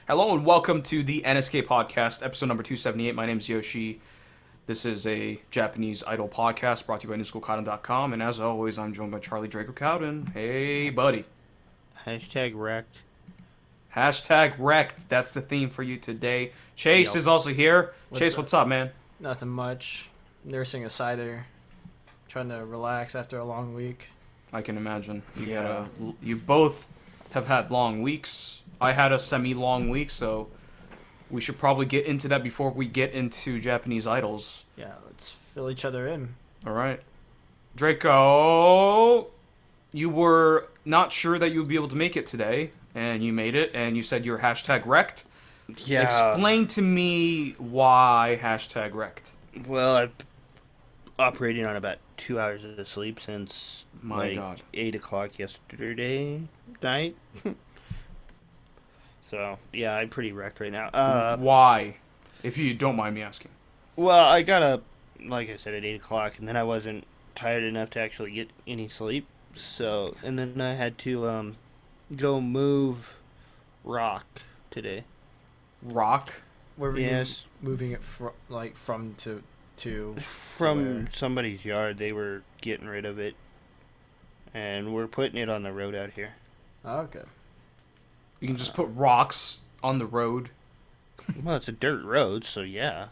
Hello and welcome to the NSK Podcast, episode number 278. My name is Yoshi. This is a Japanese idol podcast brought to you by NSK and as always, I'm joined by Charlie Draco Cowden. Hey, buddy. Hashtag wrecked. Hashtag wrecked. That's the theme for you today. Chase is also here. Chase, what's up, man? Nothing much. Nursing a cider. Trying to relax after a long week. I can imagine. You both have had long weeks. I had a semi-long week, so we should probably get into that before we get into Japanese idols. Yeah, let's fill each other in. All right. Draco, you were not sure that you would be able to make it today, and you made it, and you said you're hashtag wrecked. Yeah. Explain to me why hashtag wrecked. Well, I've operating on about 2 hours of sleep since God. 8 o'clock yesterday night. So, yeah, I'm pretty wrecked right now. Why? If you don't mind me asking. Well, I got up, like I said, at 8 o'clock, and then I wasn't tired enough to actually get any sleep. So, and then I had to go move rock today. Rock? Where were Yes. you moving it from to From where? somebody's yard. They were getting rid of it, and we're putting it on the road out here. Oh, okay. You can just put rocks on the road. Well, it's a dirt road, so yeah.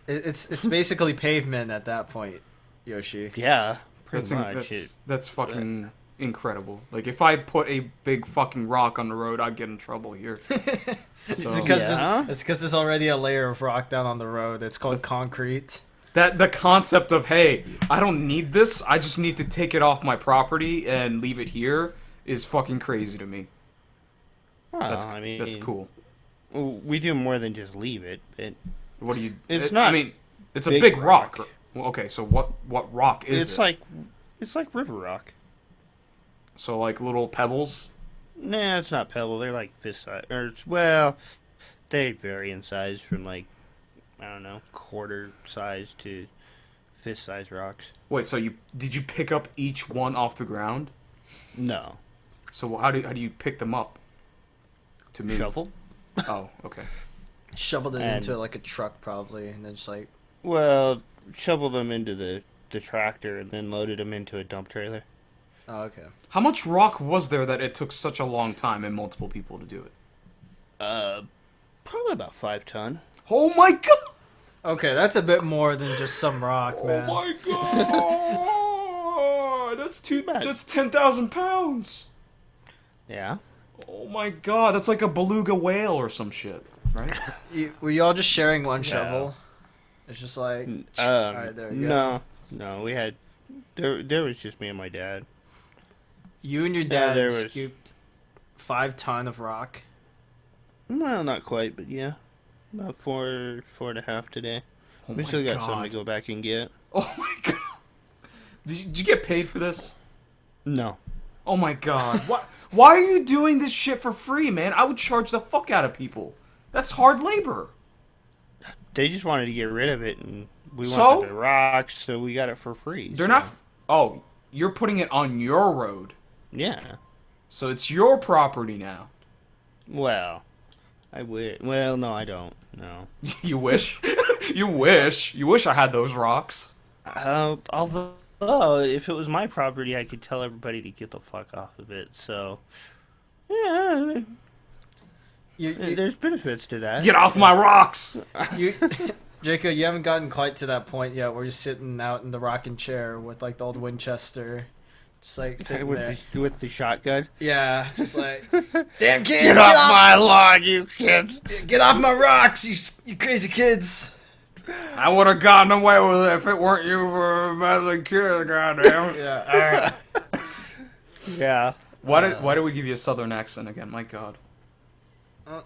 It's basically pavement at that point, Yoshi. Yeah, pretty much. That's fucking incredible. Like, if I put a big fucking rock on the road, I'd get in trouble here. It's So- because there's already a layer of rock down on the road. It's called concrete. The concept of, hey, I don't need this, I just need to take it off my property and leave it here is fucking crazy to me. Well, That's cool. We do more than just leave it. What do you... It's not I mean, it's a big big rock. rock. Well, okay, so what rock is it? It's like river rock. So, like, little pebbles? Nah, it's not pebble. They're like fist size. Well, they vary in size from like, I don't know, quarter size to fist size rocks. Wait, so did you pick up each one off the ground? No. So how do you pick them up? To move? Shovel? Oh, okay. Shoveled it And- into like a truck probably, and then just like Well, shoveled them into the tractor and then loaded them into a dump trailer. oh, okay. How much rock was there that it took such a long time and multiple people to do it? Probably about 5 ton. Oh my god! Okay, that's a bit more than just some rock, man. Oh my god! That's 10,000 pounds! Yeah. Oh my god, that's like a beluga whale or some shit, right? Were you all just sharing one Yeah. shovel? It's just like, alright, there we go. No, we had, there was just me and my dad. You and your Yeah, dad there was- scooped 5 ton of rock. Well, not quite, but yeah. About 4.5 today. Oh We my still got god. some to go back and get. Oh my god. Did you get paid for this? No. Oh my god. Why are you doing this shit for free, man? I would charge the fuck out of people. That's hard labor. They just wanted to get rid of it, and we So? wanted the rocks, so we got it for free. They're so- not... Oh, you're putting it on your road. Yeah. So it's your property now. Well, I wish. Well, no, I don't. No. You wish? You wish. You wish I had those rocks. Although, if it was my property, I could tell everybody to get the fuck off of it. So, yeah, there's benefits to that. Get off my rocks! Jacob, you haven't gotten quite to that point yet where you're sitting out in the rocking chair with like the old Winchester, just like sitting there. with the shotgun. Yeah, just like, damn kids, Get off my lawn, you kids! get off my rocks, you crazy kids. I would have gotten away with it if it weren't you for meddling kid, goddamn. Yeah, Yeah. Why did we give you a southern accent again? My god.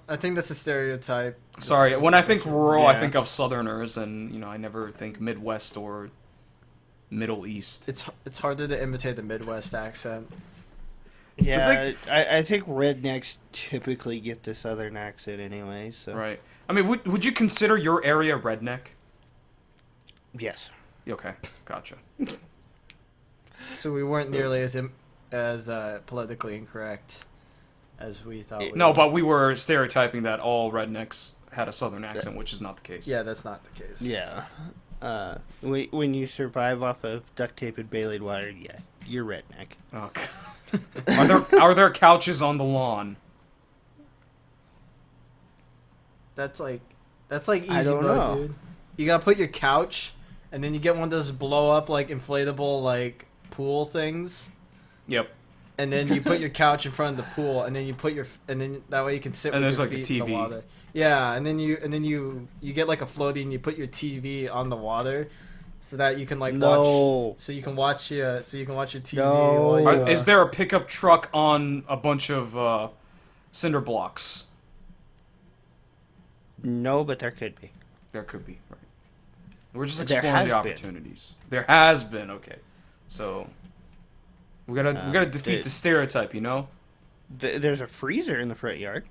I think that's a stereotype. Sorry, when I think rural, I Yeah. think of southerners, and, I never think Midwest or Middle East. It's harder to imitate the Midwest accent. Yeah, I think rednecks typically get the southern accent anyway, so. Right. I mean, would you consider your area redneck? Yes. Okay, gotcha. So we weren't nearly as politically incorrect. as we thought. We No, were. but we were stereotyping that all rednecks had a southern accent, which is not the case. Yeah, that's not the case. Yeah. When you survive off of duct tape and baling wire, yeah, you're redneck. Okay. Are there couches on the lawn? That's like easy I don't mode, know. dude. You gotta put your couch, and then you get one of those blow up like inflatable like pool things, Yep. and then you put your couch in front of the pool, and then you put and then that way you can sit And with there's, your like, a feet in the TV. water. Yeah, and then you get like a floaty, and you put your TV on the water, so that you can like watch. No. So you can watch your TV. No. while you, Is there a pickup truck on a bunch of cinder blocks? No, but there could be. There could be. Right. We're just There exploring the has been. opportunities. There has been. Okay. So we gotta defeat the stereotype. You know. There's a freezer in the front yard.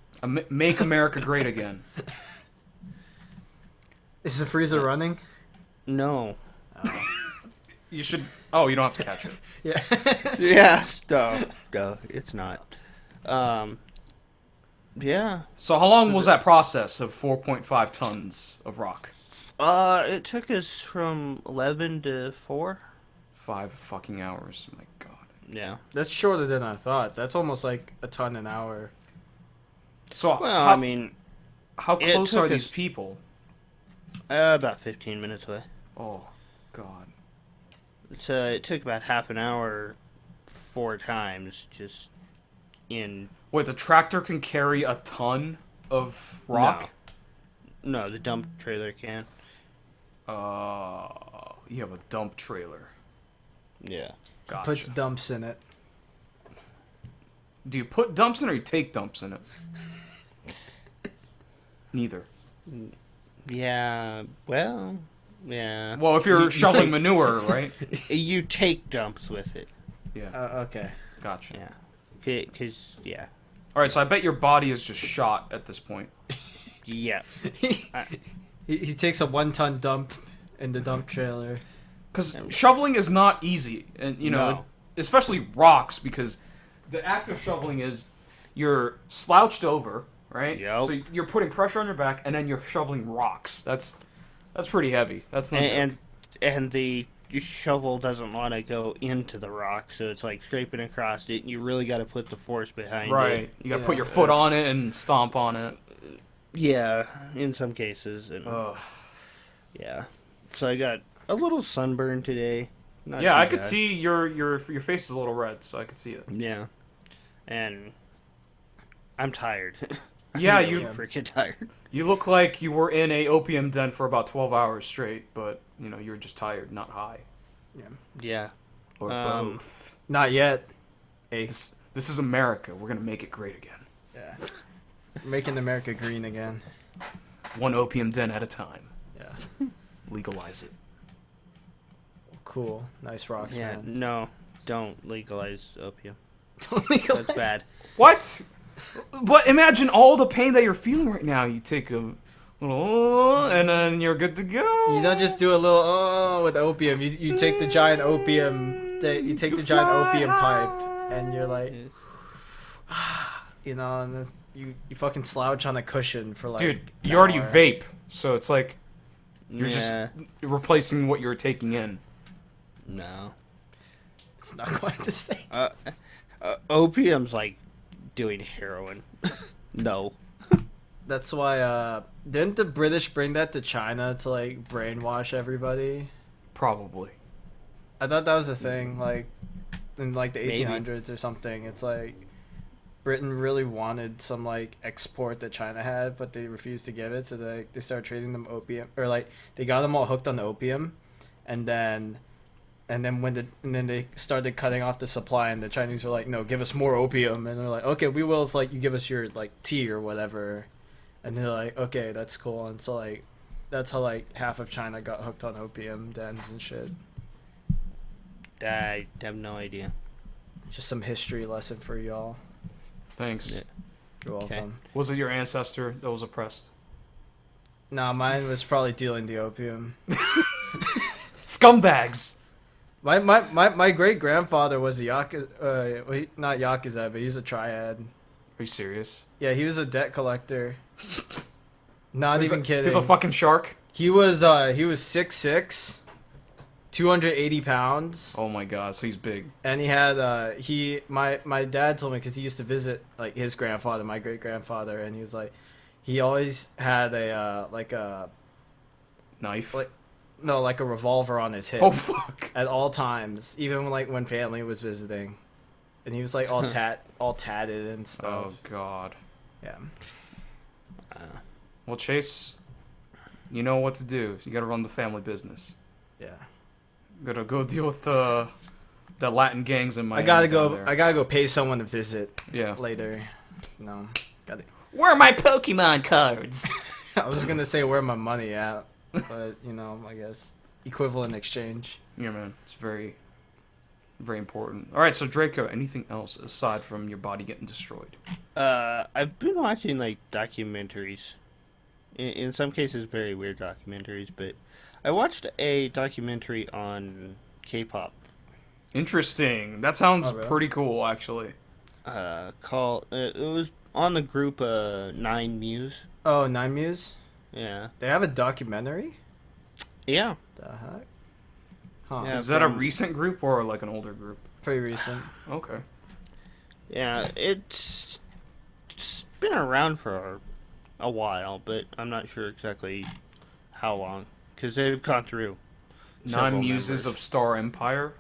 Make America great again. Is the freezer running? No. You should. Oh, you don't have to catch it. Yeah. Yeah. No, it's not. Yeah. So how long was that process of 4.5 tons of rock? It took us from 11 to 4. 5 fucking hours. My God. Yeah. That's shorter than I thought. That's almost like a ton an hour. So Well, how, I mean, how it close took are these us- people? about 15 minutes away. Oh, God. So it took about half an hour 4 times just in... Wait, the tractor can carry a ton of rock? No, the dump trailer can. You have a dump trailer. Yeah. Gotcha. Puts dumps in it. Do you put dumps in or you take dumps in it? Neither. Yeah, well, yeah. Well, if you're shoveling manure, right? You take dumps with it. Yeah. Okay. Gotcha. Yeah. Because, yeah. All right, so I bet your body is just shot at this point. Yeah. He takes a 1-ton dump in the dump trailer. Because shoveling is not easy, and No. especially rocks. Because the act of shoveling is you're slouched over, right? Yep. So you're putting pressure on your back, and then you're shoveling rocks. That's pretty heavy. That's not. And the shovel doesn't want to go into the rock, so it's like scraping across it, and you really got to put the force behind it. Right. You got to put Yeah. your foot on it and stomp on it. Yeah, in some cases. And yeah. So I got a little sunburn today. Not Yeah, too I could bad. see your face is a little red, so I could see it. Yeah. And I'm tired. Yeah, I'm you really freaking tired. you look like you were in a opium den for about 12 hours straight, but you were just tired, not high. Yeah. Or Um, both. Not yet. This is America. We're gonna make it great again. Yeah. Making America green again. One opium den at a time. Yeah. Legalize it. Cool. Nice rocks, Yeah. man. No, don't legalize opium. Don't legalize. That's bad. What? But imagine all the pain that you're feeling right now. You take a little, and then you're good to go. You don't just do a little with opium. You take the giant opium. You take the giant opium pipe, and you're like, and then you fucking slouch on a cushion for like. Dude, an you already hour. vape, so it's like you're Yeah. just replacing what you're taking in. No. It's not quite the same. Opium's like doing heroin. No. That's why. Didn't the British bring that to China to like brainwash everybody? Probably. I thought that was a thing, like in like the Maybe. 1800s or something. It's like Britain really wanted some like export that China had, but they refused to give it, so they started trading them opium, or like they got them all hooked on opium, and then when they started cutting off the supply, and the Chinese were like, no, give us more opium, and they're like, okay, we will if like you give us your like tea or whatever, and they're like, okay, that's cool, and so like that's how like half of China got hooked on opium dens and shit. I have no idea. Just some history lesson for y'all. Thanks. Yeah. You're Okay. welcome. Was it your ancestor that was oppressed? Nah, mine was probably dealing the opium. Scumbags! My great grandfather was a not yakuza, but he was a triad. you serious? Yeah, he was a debt collector. Not So even kidding. He's a fucking shark? He was 6'6", 280 pounds. Oh my god, so he's big. And he had my dad told me, because he used to visit like his grandfather, my great grandfather, and he was like, he always had a like a Knife? like no like a revolver on his hip. Oh fuck. At all times, even like when family was visiting, and he was like all tatted and stuff. Oh god. Yeah. Well, Chase, you know what to do. You gotta run the family business. Yeah. You gotta go deal with the Latin gangs in Miami. I gotta down go. there. I gotta go pay someone to visit Yeah. later. No. Gotta. Where are my Pokemon cards? I was gonna say where my money at, but I guess equivalent exchange. Yeah, man. It's very, very important. All right, so Draco, anything else aside from your body getting destroyed? I've been watching like documentaries. In some cases, very weird documentaries, but I watched a documentary on K-pop. Interesting. That sounds Oh, really? pretty cool, actually. Called it was on the group 9 Muse. Oh, Nine Muse. Yeah. They have a documentary. Yeah. The heck? Huh. Yeah. Is that a from- recent group or like an older group? Pretty recent. Okay. Yeah, it's been around for a while, but I'm not sure exactly how long because they've gone through several Nine Muses members. of Star Empire.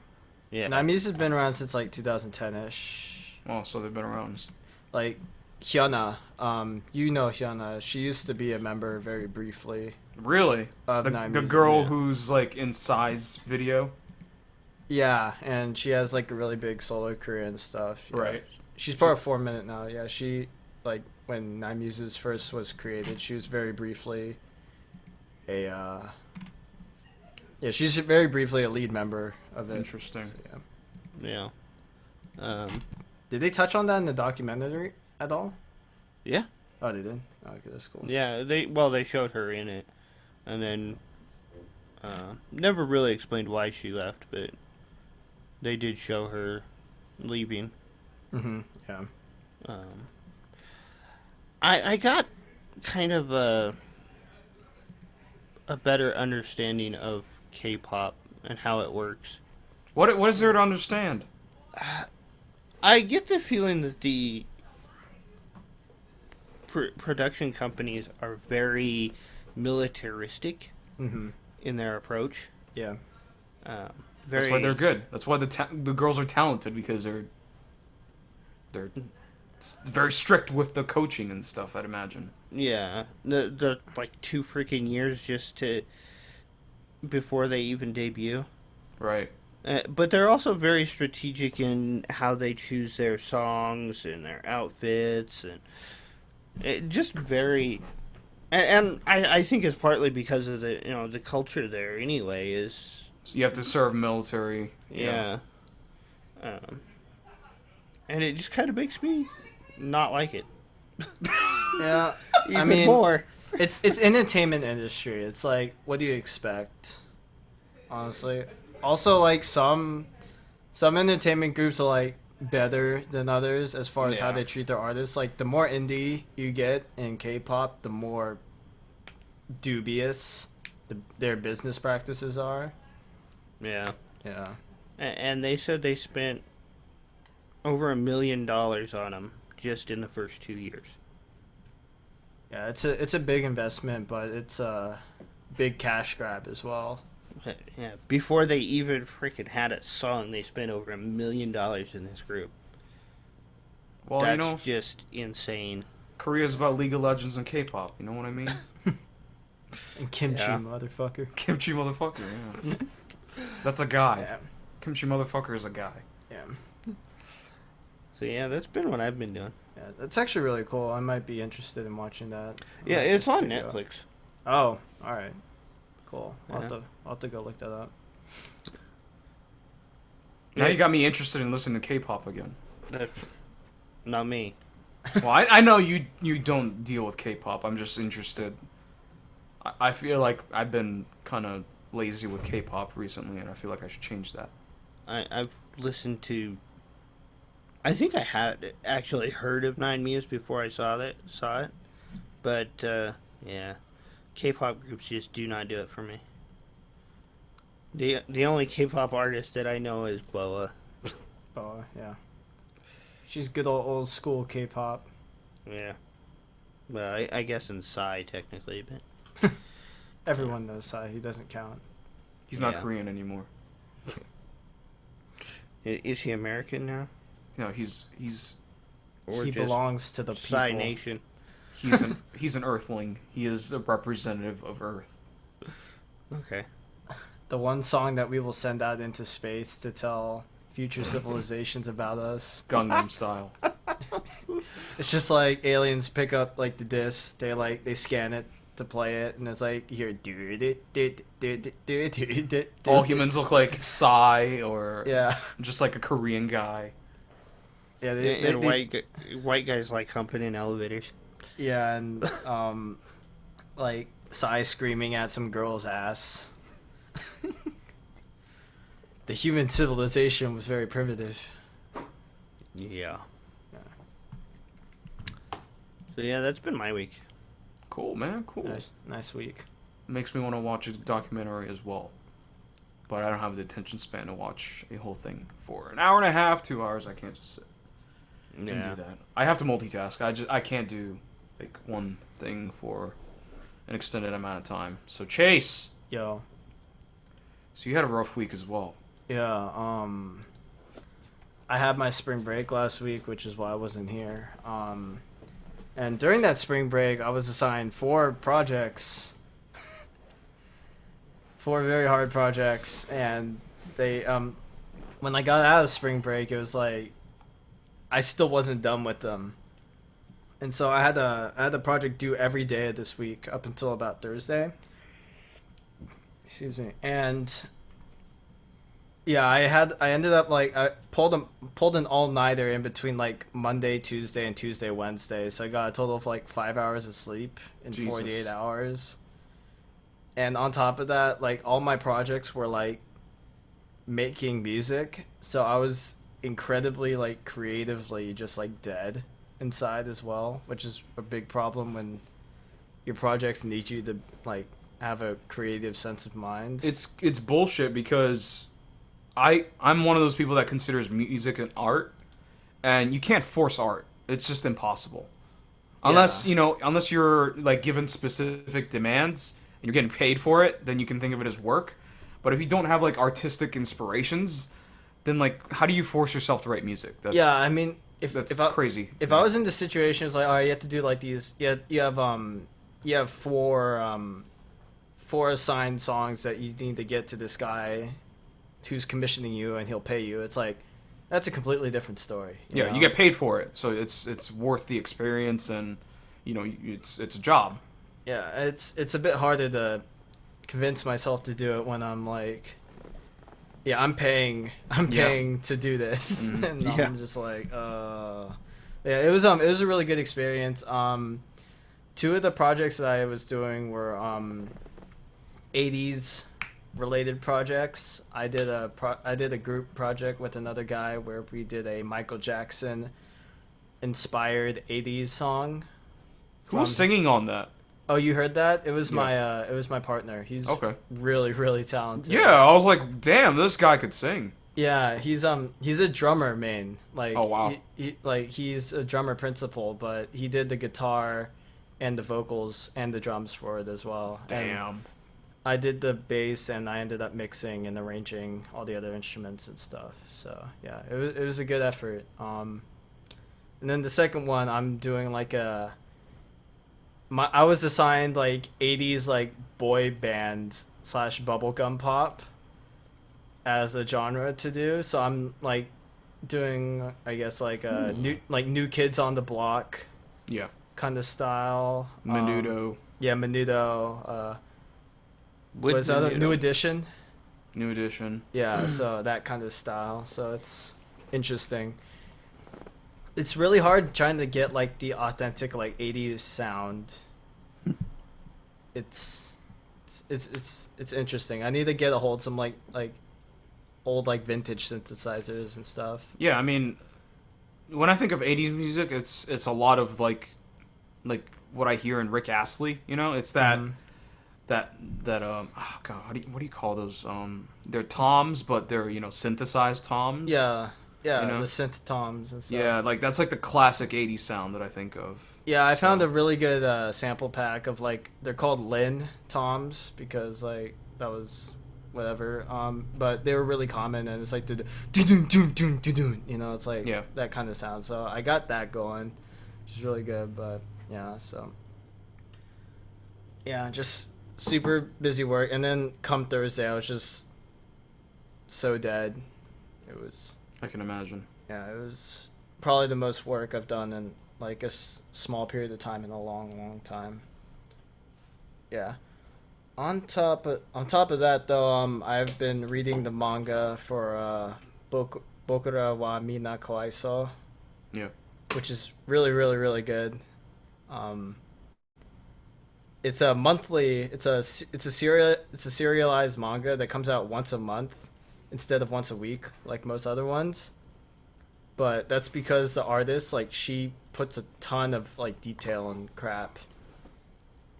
Yeah. Nine Muse has been around since like 2010ish. Oh, so they've been around. Like Hyuna, Hyuna. She used to be a member very briefly Really? of The Nine the Muses, girl yeah. who's like in Psy's video. Yeah, and she has like a really big solo career and stuff. Yeah. Right. She's part of 4 Minute now. Yeah, she like when Nine Muses first was created, she was very briefly a yeah, she's very briefly a lead member of it. Interesting. So, yeah. Yeah. Did they touch on that in the documentary at all? Yeah. Oh, they did. Oh, okay, that's cool. Yeah. They showed her in it, and then never really explained why she left, but they did show her leaving. Yeah. I got kind of a better understanding of K-pop and how it works. What is there to understand? I get the feeling that the production companies are very militaristic Mm-hmm. in their approach. Yeah. That's why they're good. That's why the girls are talented, because they're very strict with the coaching and stuff, I'd imagine. Yeah, the like 2 freaking years just before they even debut. Right. But they're also very strategic in how they choose their songs and their outfits, and it just very. And I think it's partly because of the culture there anyway is. So you have to serve military. Yeah. And it just kind of makes me not like it. Yeah. Even I mean, more. it's entertainment industry. It's like, what do you expect? Honestly. Also, like some entertainment groups are like better than others as far as how Yeah. they treat their artists. Like the more indie you get in K-pop, the more dubious their business practices are. Yeah. Yeah. And they said they spent over $1 million on them just in the first 2 years. Yeah, it's a big investment, but it's a big cash grab as well. Yeah, before they even freaking had a song, they spent over $1 million in this group. Well, That's just insane. Korea's about League of Legends and K-pop. You know what I mean? And kimchi, Yeah. motherfucker. Kimchi motherfucker. Yeah. That's a guy. Yeah. Kimchi motherfucker is a guy. Yeah. So yeah, that's been what I've been doing. Yeah, that's actually really cool. I might be interested in watching that. Yeah, it's on Netflix. Oh, all right. Cool. I'll Yeah. have to go look that up. Now you got me interested in listening to K-pop again. Not me. Well, I know you don't deal with K-pop. I'm just interested. I feel like I've been kind of lazy with K-pop recently, and I feel like I should change that. I've listened to I think I had actually heard of Nine Muse before I saw it. But, yeah. K-pop groups just do not do it for me. The only K-pop artist that I know is Boa. Oh, yeah. She's good old school K-pop. Yeah. Well, I guess in Psy, technically, but... Everyone knows Psy. He doesn't count. He's not Yeah. Korean anymore. Is he American now? No, he's Or He just belongs to the Psy people. Nation? he's an Earthling. He is a representative of Earth. Okay. The one song that we will send out into space to tell future civilizations about us. Gangnam Style. It's just like aliens pick up like the disc, they scan it to play it, and it's like you hear All humans look like Psy or Yeah, just like a Korean guy. yeah, And white guys like humping in elevators. yeah, and like Psy screaming at some girl's ass. The human civilization was very primitive. Yeah. So yeah, that's been my week. Cool, man. Cool. Nice week. Makes me want to watch a documentary as well. But I don't have the attention span to watch a whole thing for an hour and a half, 2 hours. I can't just sit and do that. I have to multitask. I can't do like one thing for an extended amount of time. So Chase, Yo. so you had a rough week as well. Yeah, I had my spring break last week, which is why I wasn't here. And during that spring break, I was assigned 4 projects. 4 very hard projects, and they, when I got out of spring break, it was like, I still wasn't done with them. And so I had the project due every day of this week up until about Thursday. Excuse me. And yeah, I ended up like I pulled an all-nighter in between like Monday, Tuesday, and Tuesday, Wednesday. So I got a total of like 5 hours of sleep in Jesus. 48 hours. And on top of that, like all my projects were like making music, so I was incredibly like creatively just like dead inside as well, which is a big problem when your projects need you to like have a creative sense of mind. It's bullshit because I'm one of those people that considers music an art, and you can't force art. It's just impossible. Unless, unless you're like given specific demands and you're getting paid for it, then you can think of it as work. But if you don't have like artistic inspirations, then like how do you force yourself to write music? Yeah, I mean, that's if I, crazy. If I was in the situation, it's like, all right, you have to do like these. You have 4 assigned songs that you need to get to this guy who's commissioning you, and he'll pay you. It's like that's a completely different story. You know? You get paid for it, so it's worth the experience, and it's a job. Yeah, it's a bit harder to convince myself to do it when I'm like, yeah, I'm paying to do this, and I'm just like, yeah, it was a really good experience. 2 of the projects that I was doing were 80s related projects. I did a group project with another guy where we did a Michael Jackson inspired 80s song. Who's singing on that? Oh, you heard that? It was my partner. He's Okay. really, really talented. Yeah, I was like, damn, this guy could sing. Yeah, he's a drummer main. Like, oh wow. He's a drummer principal, but he did the guitar and the vocals and the drums for it as well. Damn. And I did the bass, and I ended up mixing and arranging all the other instruments and stuff. So yeah, it was a good effort. And then the second one, I'm doing like I was assigned like 80s like boy band / bubblegum pop as a genre to do. So I'm like doing, I guess, like new Kids on the Block. Yeah. Kind of style. Menudo. Yeah, Menudo. With Was that a Menudo. New Edition? New Edition. Yeah, so that kind of style. So it's interesting. It's really hard trying to get like the authentic like 80s sound. It's interesting. I need to get a hold of some like old like vintage synthesizers and stuff. Yeah, I mean, when I think of 80s music, it's a lot of like what I hear in Rick Astley. You know, it's that Mhm. that oh god, what do you call those? They're toms, but they're synthesized toms. Yeah, yeah, You know? the synth toms and stuff. Yeah, like that's like the classic 80s sound that I think of. Yeah, I found So, a really good sample pack of like they're called Lin toms because like that was whatever. But they were really common and it's like the it's like Yeah. that kind of sound. So I got that going, which is really good. But yeah, so yeah, just super busy work. And then come Thursday, I was just so dead. It was I can imagine. yeah, it was probably the most work I've done in like a small period of time in a long, long time. Yeah. On top of that though, I've been reading the manga for Bokura wa Mina Kawaiso, Yeah. which is really, really, really good. Um, it's a monthly. It's a serialized manga that comes out once a month instead of once a week like most other ones. But that's because the artist like she puts a ton of like detail and crap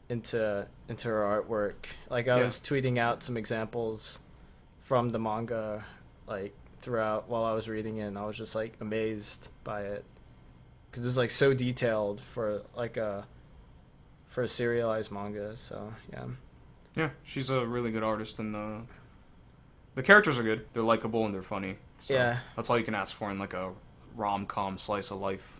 into her artwork. Like I Yeah. was tweeting out some examples from the manga like throughout while I was reading it, and I was just like amazed by it because it was like so detailed for a serialized manga. So yeah, Yeah, she's a really good artist, and the characters are good. They're likable and they're funny. So yeah, that's all you can ask for in like a rom-com slice of life.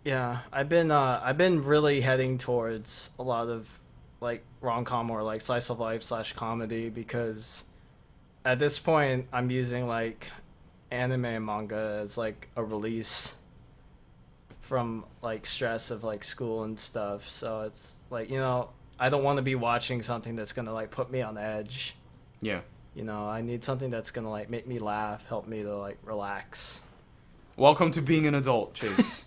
yeah. I've been really heading towards a lot of like rom-com or like slice of life / comedy because at this point I'm using like anime and manga as like a release from like stress of like school and stuff. So it's like, I don't want to be watching something that's going to like put me on edge. Yeah. I need something that's going to like make me laugh, help me to like relax. Welcome to being an adult, Chase.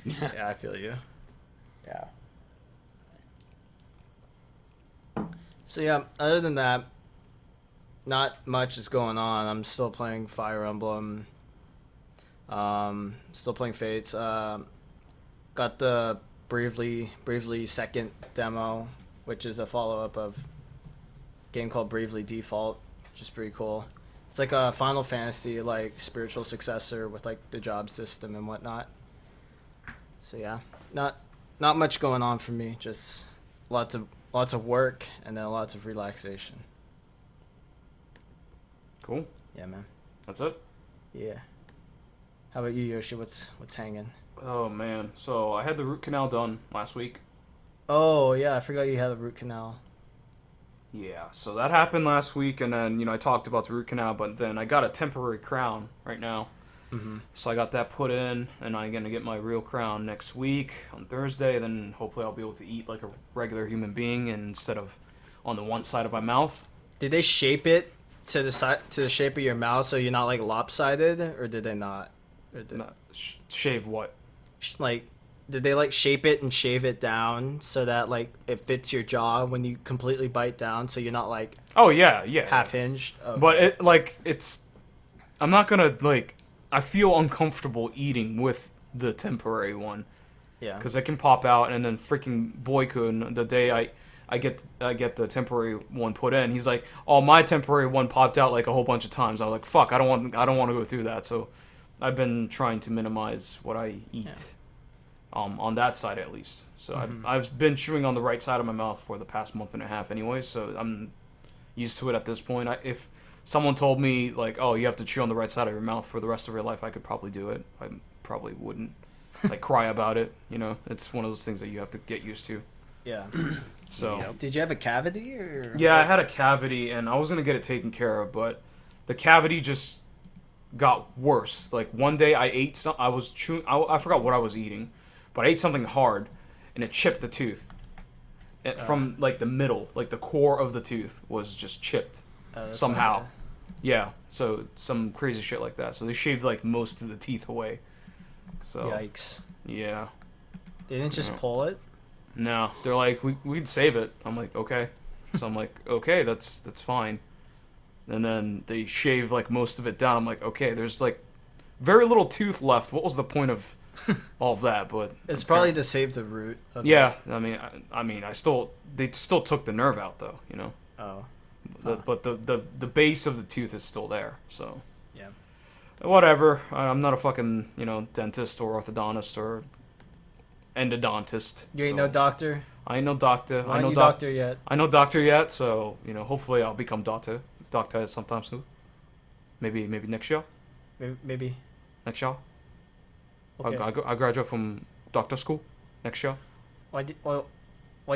Yeah, I feel you. Yeah. So yeah, other than that, not much is going on. I'm still playing Fire Emblem. Still playing Fates. Got the Bravely second demo, which is a follow up of a game called Bravely Default, which is pretty cool. It's like a Final Fantasy like spiritual successor with like the job system and whatnot. So yeah, not much going on for me. Just lots of work and then lots of relaxation. Cool. Yeah, man. That's it. Yeah. How about you, Yoshi? What's hanging? Oh man, so I had the root canal done last week. Oh yeah, I forgot you had a root canal. Yeah, so that happened last week, and then I talked about the root canal, but then I got a temporary crown right now. Mm-hmm. So I got that put in, and I'm gonna get my real crown next week on Thursday. Then hopefully I'll be able to eat like a regular human being, and instead of on the one side of my mouth. Did they shape it to the side to the shape of your mouth so you're not like lopsided, or did they not? Or did, Not shave what? like, did they like shape it and shave it down so that like it fits your jaw when you completely bite down, so you're not like Oh yeah. half hinged? Okay. But it's. I'm not gonna like. I feel uncomfortable eating with the temporary one yeah. because it can pop out, and then freaking Boykun, the day I get the temporary one put in, he's like, "Oh, my temporary one popped out like a whole bunch of times." I was like, "Fuck, I don't want to go through that." So I've been trying to minimize what I eat, Yeah. on that side at least. So Mhm. I've been chewing on the right side of my mouth for the past month and a half anyway, so I'm used to it at this point. If someone told me like, "Oh, you have to chew on the right side of your mouth for the rest of your life," I could probably do it. I probably wouldn't like cry about it. It's one of those things that you have to get used to. Yeah. So. Yep. Did you have a cavity or? Yeah, I had a cavity, and I was gonna get it taken care of, but the cavity just got worse. Like one day, I ate some. I was chewing. I forgot what I was eating, but I ate something hard, and it chipped the tooth. From like the middle, like the core of the tooth was just chipped That's somehow. not Yeah, so some crazy shit like that. So they shaved like most of the teeth away. So good. Yikes. yeah, They didn't just Yeah. pull it. no, they're like we'd save it. I'm like okay, so I'm like okay, that's fine. And then they shave like most of it down. I'm like okay, there's like very little tooth left. What was the point of all of that? But It's probably to save the root. Of yeah, I mean, they still took the nerve out though, you know. Oh. But the base of the tooth is still there, so. Yeah. Whatever. I'm not a fucking, you know, dentist or orthodontist or endodontist. You ain't so. no doctor. I ain't no doctor. Why ain't you doctor yet? I know doctor yet, so you know. Hopefully, I'll become doctor sometime soon. Maybe next year. Maybe. Next year. Okay. I graduate from doctor school next year. Why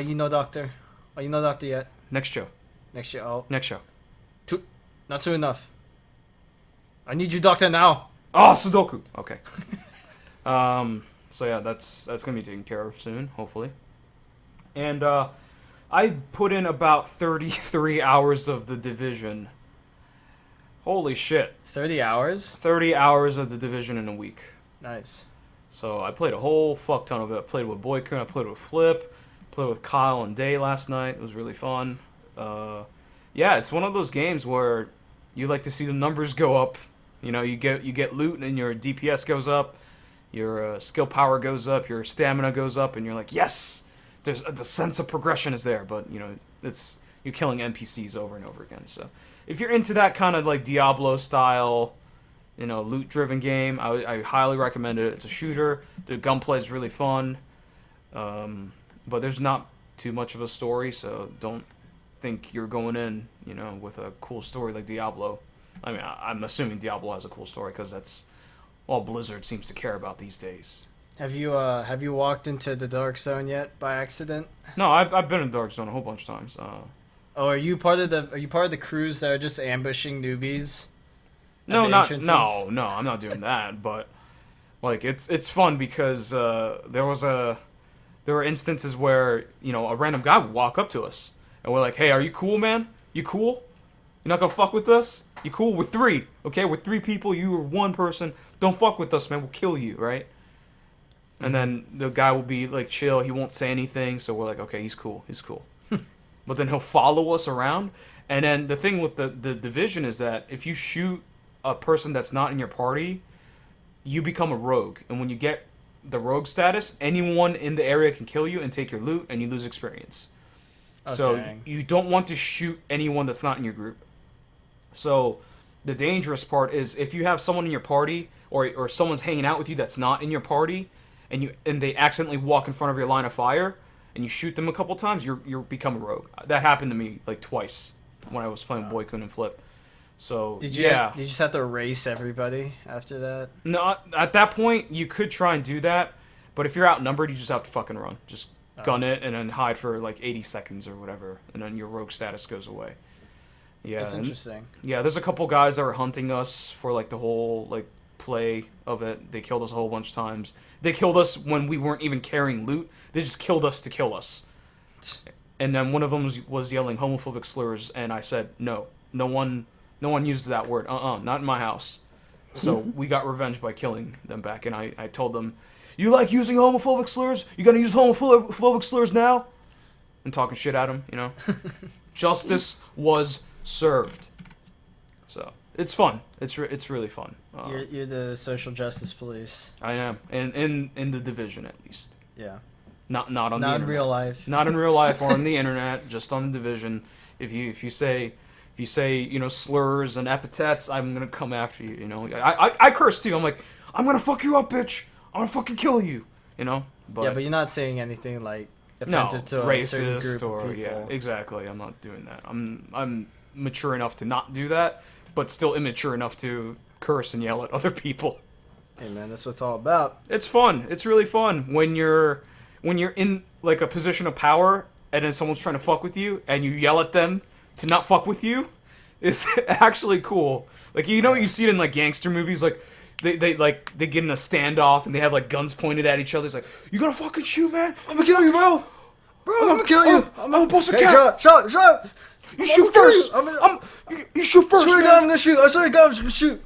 you no doctor? Why you no doctor yet? Next year. Next year. Oh, Next year. not soon enough. I need you doctor now. Oh, Sudoku. Okay. So yeah, that's gonna be taken care of soon, hopefully. And I put in about 33 hours of The Division. Holy shit. 30 hours? 30 hours of The Division in a week. Nice. So I played a whole fuck ton of it. I played with Boykun, I played with Flip, played with Kyle and Day last night. It was really fun. Yeah, it's one of those games where you like to see the numbers go up. You know, you get loot and your DPS goes up, your skill power goes up, your stamina goes up, and you're like, yes! The sense of progression is there, but you know, you're killing NPCs over and over again. So if you're into that kind of like Diablo style, you know, loot-driven game, I highly recommend it. It's a shooter. The gunplay is really fun, but there's not too much of a story, so don't think you're going in, you know, with a cool story like Diablo. I mean, I'm assuming Diablo has a cool story because that's all Blizzard seems to care about these days. Have you walked into the Dark Zone yet by accident? No, I've been in Dark Zone a whole bunch of times. Oh, are you part of the crews that are just ambushing newbies? No, I'm not doing that. But like, it's fun because there were instances where, you know, a random guy would walk up to us and we're like, hey, are you cool, man? You cool? You're not gonna fuck with us? You cool? We're three, okay? We're three people. You are one person. Don't fuck with us, man. We'll kill you, right? And then the guy will be like chill. He won't say anything. So we're like, okay, he's cool. He's cool. But then he'll follow us around. And then the thing with the division is that if you shoot a person that's not in your party, you become a rogue. And when you get the rogue status, anyone in the area can kill you and take your loot, and you lose experience. Oh, so dang. you don't want to shoot anyone that's not in your group. So the dangerous part is if you have someone in your party or someone's hanging out with you that's not in your party, and they accidentally walk in front of your line of fire, and you shoot them a couple times, you become a rogue. That happened to me like twice when I was playing Boykun and Flip. So Did you just have to erase everybody after that? No, at that point you could try and do that, but if you're outnumbered, you just have to fucking run. Just gun it and then hide for like 80 seconds or whatever, and then your rogue status goes away. Yeah, That's interesting. Yeah, there's a couple guys that were hunting us for like the whole like play of it. They killed us a whole bunch of times. They killed us when we weren't even carrying loot. They just killed us to kill us. And then one of them was yelling homophobic slurs, and I said, no one used that word. Not in my house. So we got revenge by killing them back, and I told them, you like using homophobic slurs? You gonna use homophobic slurs now? And talking shit at him, you know? Justice was served. So it's fun. It's really fun. You're the social justice police. I am, in the division at least. Yeah. Not on the Not in internet. real life. Not in real life or on the internet. Just on the division. If you say you know slurs and epithets, I'm gonna come after you. You know, I curse too. I'm like, I'm gonna fuck you up, bitch. I'm gonna fucking kill you. You know. But you're not saying anything like offensive to a certain racist group or of people. yeah, exactly. I'm not doing that. I'm mature enough to not do that, but still immature enough to curse and yell at other people. Hey man, that's what it's all about. It's fun. It's really fun when you're in like a position of power and then someone's trying to fuck with you and you yell at them to not fuck with you. It's actually cool. Like, you know, you see it in like gangster movies, like they get in a standoff and they have like guns pointed at each other. It's like, you gonna fucking shoot, man? I'm gonna kill you, bro. I'm gonna kill you. I'm gonna bust a Hey, cap. shut up. You shoot first. You shoot first. I swear to God, I'm gonna shoot. I swear to God, I'm gonna shoot.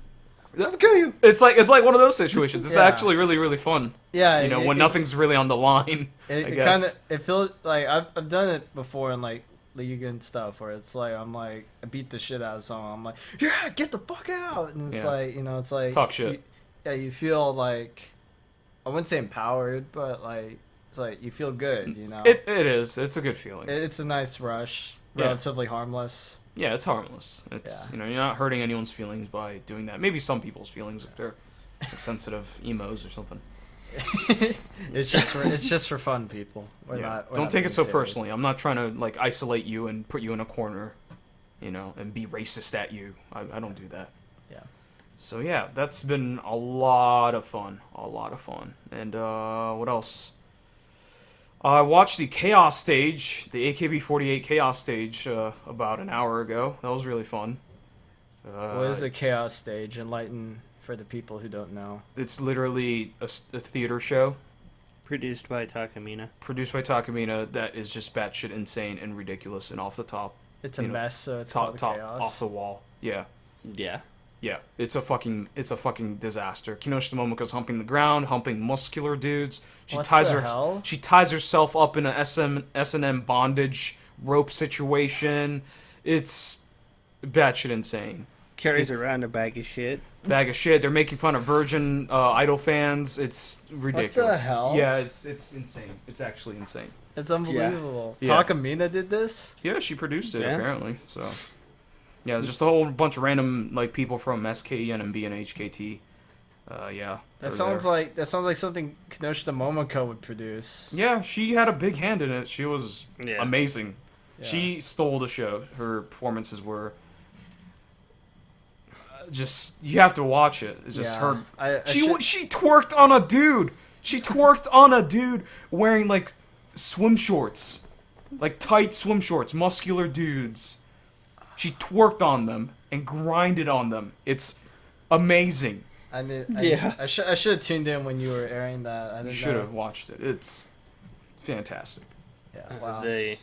I'm gonna kill you. It's like one of those situations. It's Yeah. actually really, really fun. Yeah, You know, when nothing's really on the line. It kind of it feels like I've done it before in like League and stuff where it's like I'm like I beat the shit out of someone. I'm like, yeah, get the fuck out, and it's Yeah. like, you know, it's like Talk shit. yeah, you feel like, I wouldn't say empowered, but like it's like you feel good, you know. It is. It's a good feeling. It's a nice rush, Yeah. relatively harmless. Yeah, it's harmless. It's you're not hurting anyone's feelings by doing that. Maybe some people's feelings if they're sensitive emos or something. It's just for fun, people. We're not Don't take being it so serious. personally. I'm not trying to like isolate you and put you in a corner, and be racist at you. I don't do that. Yeah. So yeah, that's been a lot of fun. And what else? I watched the Chaos stage, the AKB48 Chaos stage, about an hour ago. That was really fun. What is a chaos stage? Enlighten for the people who don't know. It's literally a theater show Produced by Takamina. produced by Takamina that is just batshit insane and ridiculous and off the top, It's a mess, so it's top called chaos. off the wall. Yeah. Yeah. Yeah, it's a fucking disaster. Kinoshita Momoko's humping the ground, humping muscular dudes. She What ties the her hell? she ties herself up in a S&M bondage rope situation. It's batshit insane. Carries It's- around a bag of shit. Bag of shit. They're making fun of Virgin Idol fans. It's ridiculous. hell? Yeah, it's insane. It's actually insane. It's unbelievable. Yeah. Takamina did this? Yeah, she produced it Yeah. apparently. So yeah, it's just a whole bunch of random like people from SK, NMB, and HKT. Yeah. That they're sounds there. like something Kinoshita Momoko would produce. Yeah, she had a big hand in it. She was Yeah. amazing. Yeah. She stole the show. Her performances were just you have to watch it. It's just her. She twerked on a dude. She twerked on a dude wearing like swim shorts, like tight swim shorts, muscular dudes. She twerked on them and grinded on them. It's amazing. Yeah. I should have tuned in when you were airing that. I You didn't should know. have watched it. It's fantastic. Yeah. Wow. The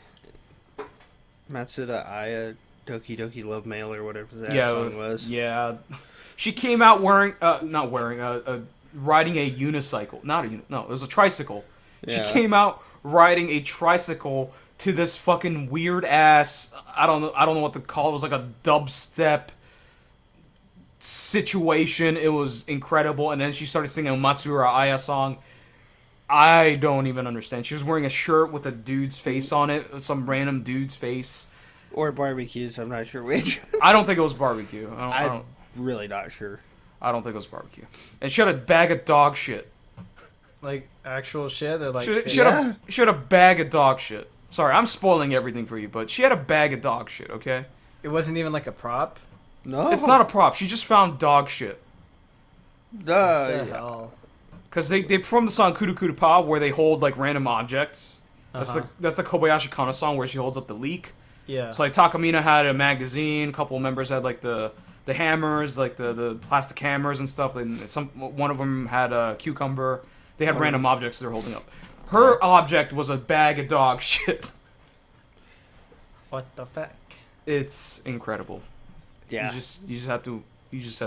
Matsuda Aya Doki Doki Love Mail or whatever that Yeah, song was. Yeah, she came out wearing, riding a unicycle. No, it was a tricycle. Yeah. She came out riding a tricycle to this fucking weird ass. I don't know what to call it. It was like a dubstep situation. It was incredible. And then she started singing a Matsura Aya song. I don't even understand. She was wearing a shirt with a dude's face on it, some random dude's face. Or barbecues, I'm not sure which. I don't think it was barbecue. I'm really not sure. I don't think it was barbecue. And she had a bag of dog shit. Like actual shit. They're like. She had a bag of dog shit. Sorry, I'm spoiling everything for you, but she had a bag of dog shit, okay? It wasn't even like a prop. No. It's not a prop. She just found dog shit. What Duh. the hell? Because they performed the song Kudu Kudu Pa where they hold, like, random objects. That's the Kobayashi Kana song where she holds up the leak. Yeah. So, like, Takamina had a magazine. A couple of members had, like, the hammers, like, the plastic hammers and stuff. And one of them had a cucumber. They had random objects they're holding up. Her object was a bag of dog shit. What the fuck? It's incredible. Yeah. You just have to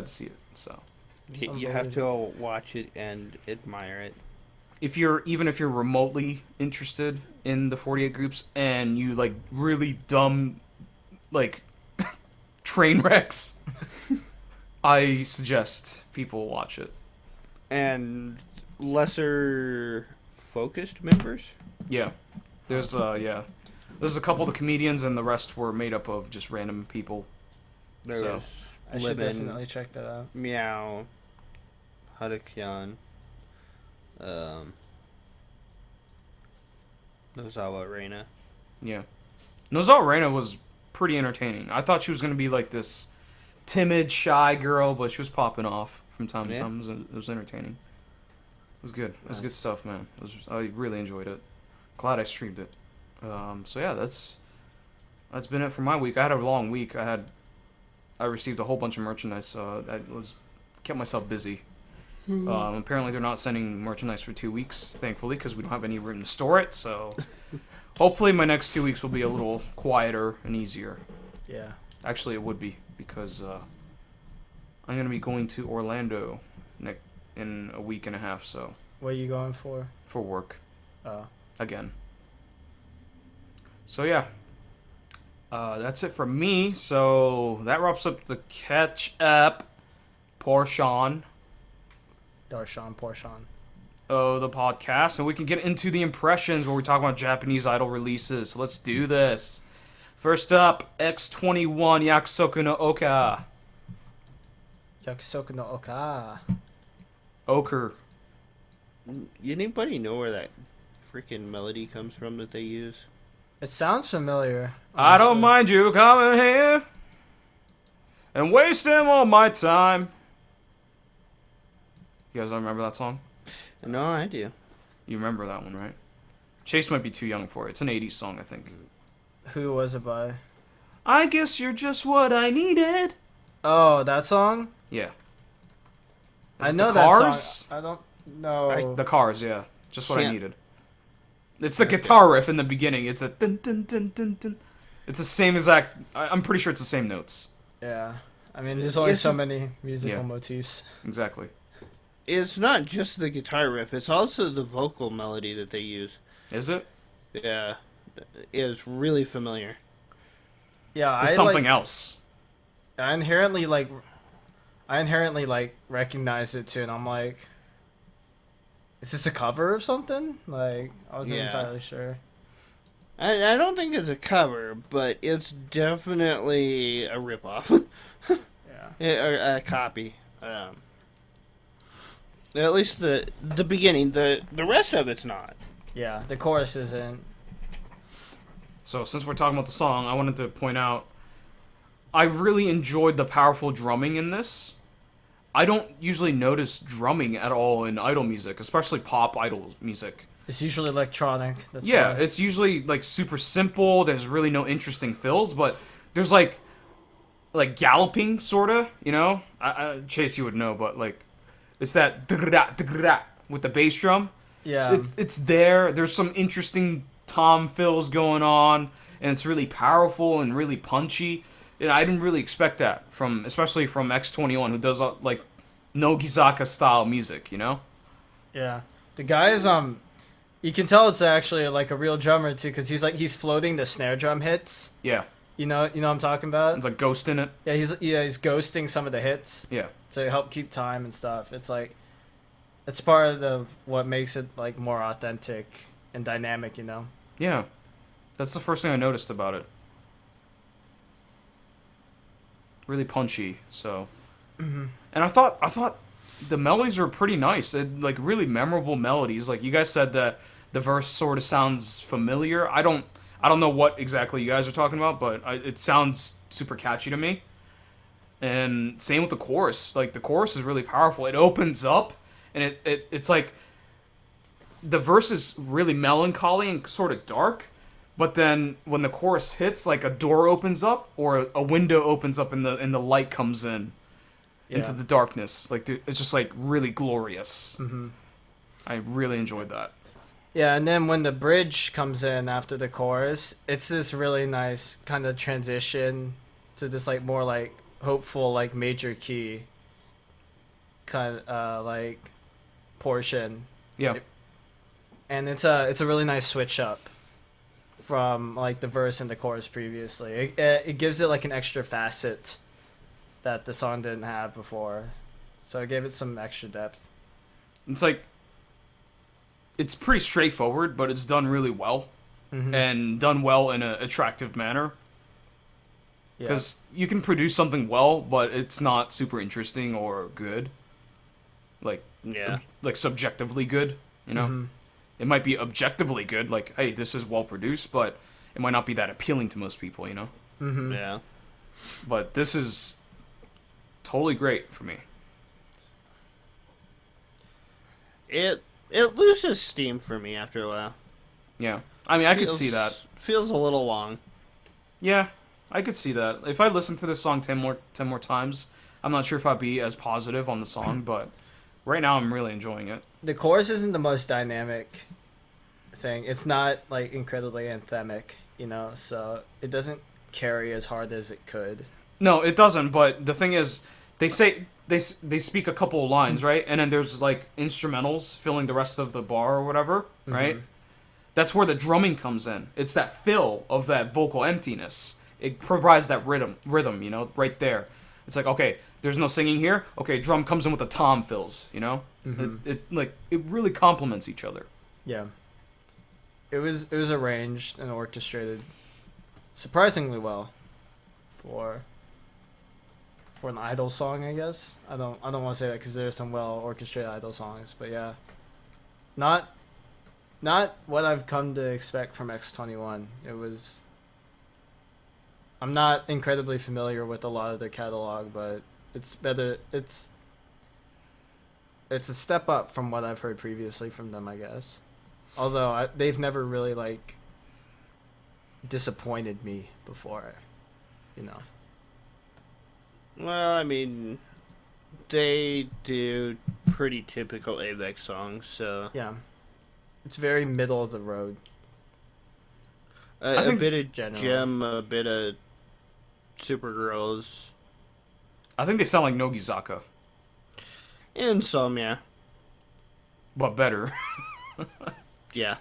see it. So You have to watch it and admire it. if you're remotely interested in the 48 groups and you like really dumb like train wrecks, I suggest people watch it. And lesser focused members? Yeah. There's a couple of the comedians and the rest were made up of just random people. There So, was I should Lemon, definitely check that out. Meow, Hadouken, Nozawa Reina. Yeah. Nozawa Reina was pretty entertaining. I thought she was going to be like this timid, shy girl, but she was popping off from time to time. It was entertaining. It was good. It was good stuff, man. I really enjoyed it. Glad I streamed it. So yeah, that's been it for my week. I had a long week. I received a whole bunch of merchandise, so I kept myself busy. Apparently they're not sending merchandise for 2 weeks, thankfully, because we don't have any room to store it. So hopefully my next 2 weeks will be a little quieter and easier. Yeah. Actually, it would be because I'm gonna be going to Orlando in a week and a half, so What are you going for? for work Oh. again. So yeah, that's it from me. So that wraps up the catch up portion. Darshan, Porshan. Oh, the podcast, and we can get into the impressions where we talk about Japanese idol releases. So let's do this. First up, X21 Yakusoku no Oka. Yakusoku no Oka. Ochre. Anybody know where that freaking melody comes from that they use? It sounds familiar. I don't honestly. mind you coming here and wasting all my time. You guys don't remember that song? No, I do. You remember that one, right? Chase might be too young for it. It's an 80s song, I think. Who was it by? I guess you're just what I needed. Oh, that song? Yeah. Is I it know the that Cars? song. I don't know. The Cars, yeah. Just what I Can't- needed. It's the guitar riff in the beginning. It's a dun dun dun dun dun. It's the same exact. I'm pretty sure it's the same notes. Yeah. I mean, there's only It's- so many musical Yeah. motifs. Exactly. It's not just the guitar riff, it's also the vocal melody that they use. Is it? Yeah. It is really familiar. Yeah, There's something else. I inherently recognize it too, and I'm like, is this a cover of something? Like, I wasn't Yeah. entirely sure. I don't think it's a cover, but it's definitely a ripoff. Yeah. Or a copy. At least the beginning. The rest of it's not. Yeah, the chorus isn't. So since we're talking about the song, I wanted to point out I really enjoyed the powerful drumming in this. I don't usually notice drumming at all in idol music, especially pop idol music. It's usually electronic. That's Yeah, why. it's usually like super simple. There's really no interesting fills, but there's like galloping sorta, you know. Chase, you would know, but like it's that with the bass drum. Yeah. It's there. There's some interesting tom fills going on, and it's really powerful and really punchy. And I didn't really expect that especially from X21, who does like Nogizaka style music, you know. Yeah. The guy is you can tell it's actually like a real drummer too, because he's floating the snare drum hits. Yeah, You know what I'm talking about? it's like Ghost in it. Yeah, he's ghosting some of the hits Yeah, to help keep time and stuff. It's like it's part of what makes it like more authentic and dynamic, you know. yeah. That's the first thing I noticed about it. Really punchy. So, and I thought the melodies were pretty nice. Like really memorable melodies. Like you guys said that the verse sort of sounds familiar. I don't know what exactly you guys are talking about, but it sounds super catchy to me. And same with the chorus. Like the chorus is really powerful. It opens up, and it's like the verse is really melancholy and sort of dark. But then when the chorus hits, like a door opens up or a window opens up and the light comes in into the darkness. Like it's just like really glorious. Mm-hmm. I really enjoyed that. Yeah, and then when the bridge comes in after the chorus, it's this really nice kind of transition to this like more like hopeful like major key kind of like portion. Yeah. And it's a really nice switch up from like the verse and the chorus previously. It gives it like an extra facet that the song didn't have before, so it gave it some extra depth. It's like it's pretty straightforward, but it's done really well and done well in an attractive manner. Yeah. Because you can produce something well, but it's not super interesting or good. Like subjectively good, you know. Mhm. It might be objectively good, like, hey, this is well produced, but it might not be that appealing to most people, you know? Mhm. Yeah. But this is totally great for me. It loses steam for me after a while. Yeah. I mean, I could Feels- see that. Feels a little long. Yeah, I could see that. If I listened to this song 10 more times, I'm not sure if I'd be as positive on the song, but right now I'm really enjoying it. The chorus isn't the most dynamic thing. It's not like incredibly anthemic, you know, so it doesn't carry as hard as it could. No, it doesn't, but the thing is, they speak a couple of lines, right? And then there's like instrumentals filling the rest of the bar or whatever, right? That's where the drumming comes in. It's that fill of that vocal emptiness. It provides that rhythm, you know, right there. It's like, okay, there's no singing here. Okay, drum comes in with the tom fills. You know, it really complements each other. Yeah. It was arranged and orchestrated surprisingly well for an idol song, I guess. I don't want to say that because there's some well orchestrated idol songs, but yeah, not what I've come to expect from X21. It was. I'm not incredibly familiar with a lot of their catalog, but it's better. It's a step up from what I've heard previously from them, I guess. Although they've never really like disappointed me before, you know. Well, I mean, they do pretty typical AVEX songs, so Yeah, it's very middle of the road. a bit of generally. Gem, a bit of Supergirls, I think they sound like Nogizaka, and some, yeah. but better. Yeah.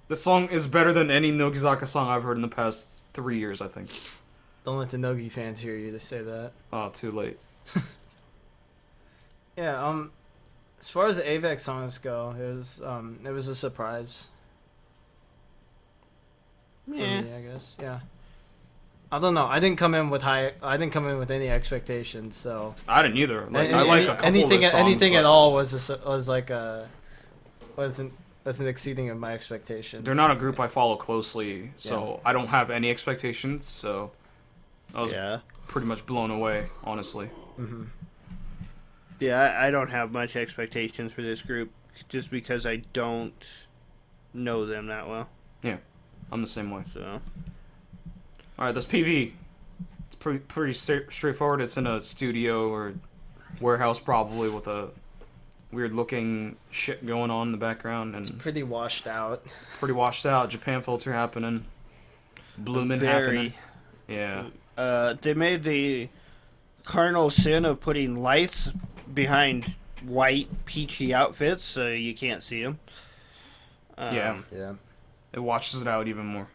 The song is better than any Nogizaka song I've heard in the past 3 years, I think. Don't let the Nogi fans hear you to say that. Oh, too late. Yeah. As far as the AVEX songs go, it was a surprise for Yeah. me, I guess. Yeah. I don't know. I didn't come in with any expectations, so I didn't either. Like, Any- I like any- a couple anything of their songs, anything but at all wasn't exceeding of my expectations. They're not a group I follow closely, so I don't have any expectations. So I was Yeah. pretty much blown away, honestly. Mm-hmm. Yeah, I don't have much expectations for this group just because I don't know them that well. I'm the same way. So All right, this PV. It's pretty straightforward. It's in a studio or warehouse, probably, with a weird-looking shit going on in the background, and Pretty washed out. pretty washed out. Japan filter happening, blooming very. happening. Yeah, They made the cardinal sin of putting lights behind white peachy outfits so you can't see them. Yeah. Yeah. it washes it out even more.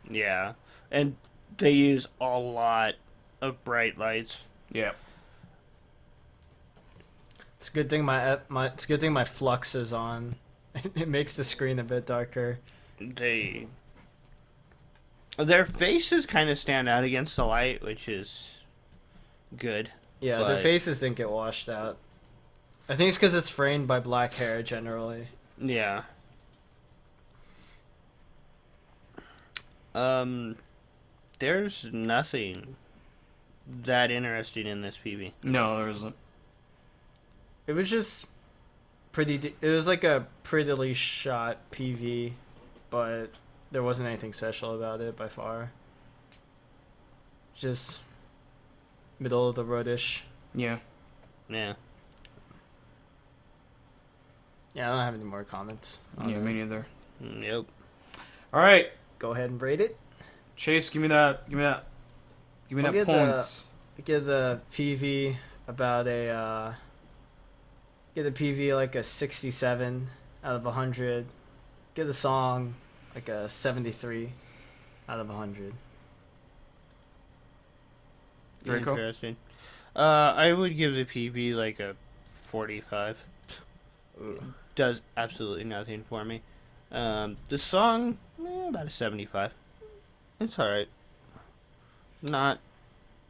Yeah, and they use a lot of bright lights. Yeah, It's a good thing it's a good thing my flux is on. It makes the screen a bit darker. Their faces kind of stand out against the light, which is good. Yeah, their But- faces didn't get washed out. I think it's because it's framed by black hair generally. Yeah. There's nothing that interesting in this PV. no, there isn't. It was just it was like a prettily shot PV, but there wasn't anything special about it by far. Just middle of the roadish. Yeah, Yeah. Yeah, I don't have any more comments. on yeah, it. me neither. Yep. All right, Go ahead and rate it. Chase, give me that I'll that give points. Give the PV about give the PV like a 67 out of 100. Give the song like a 73 out of 100. Draco? Interesting. I would give the PV like a 45. Does absolutely nothing for me. The song, about a 75. It's alright. Not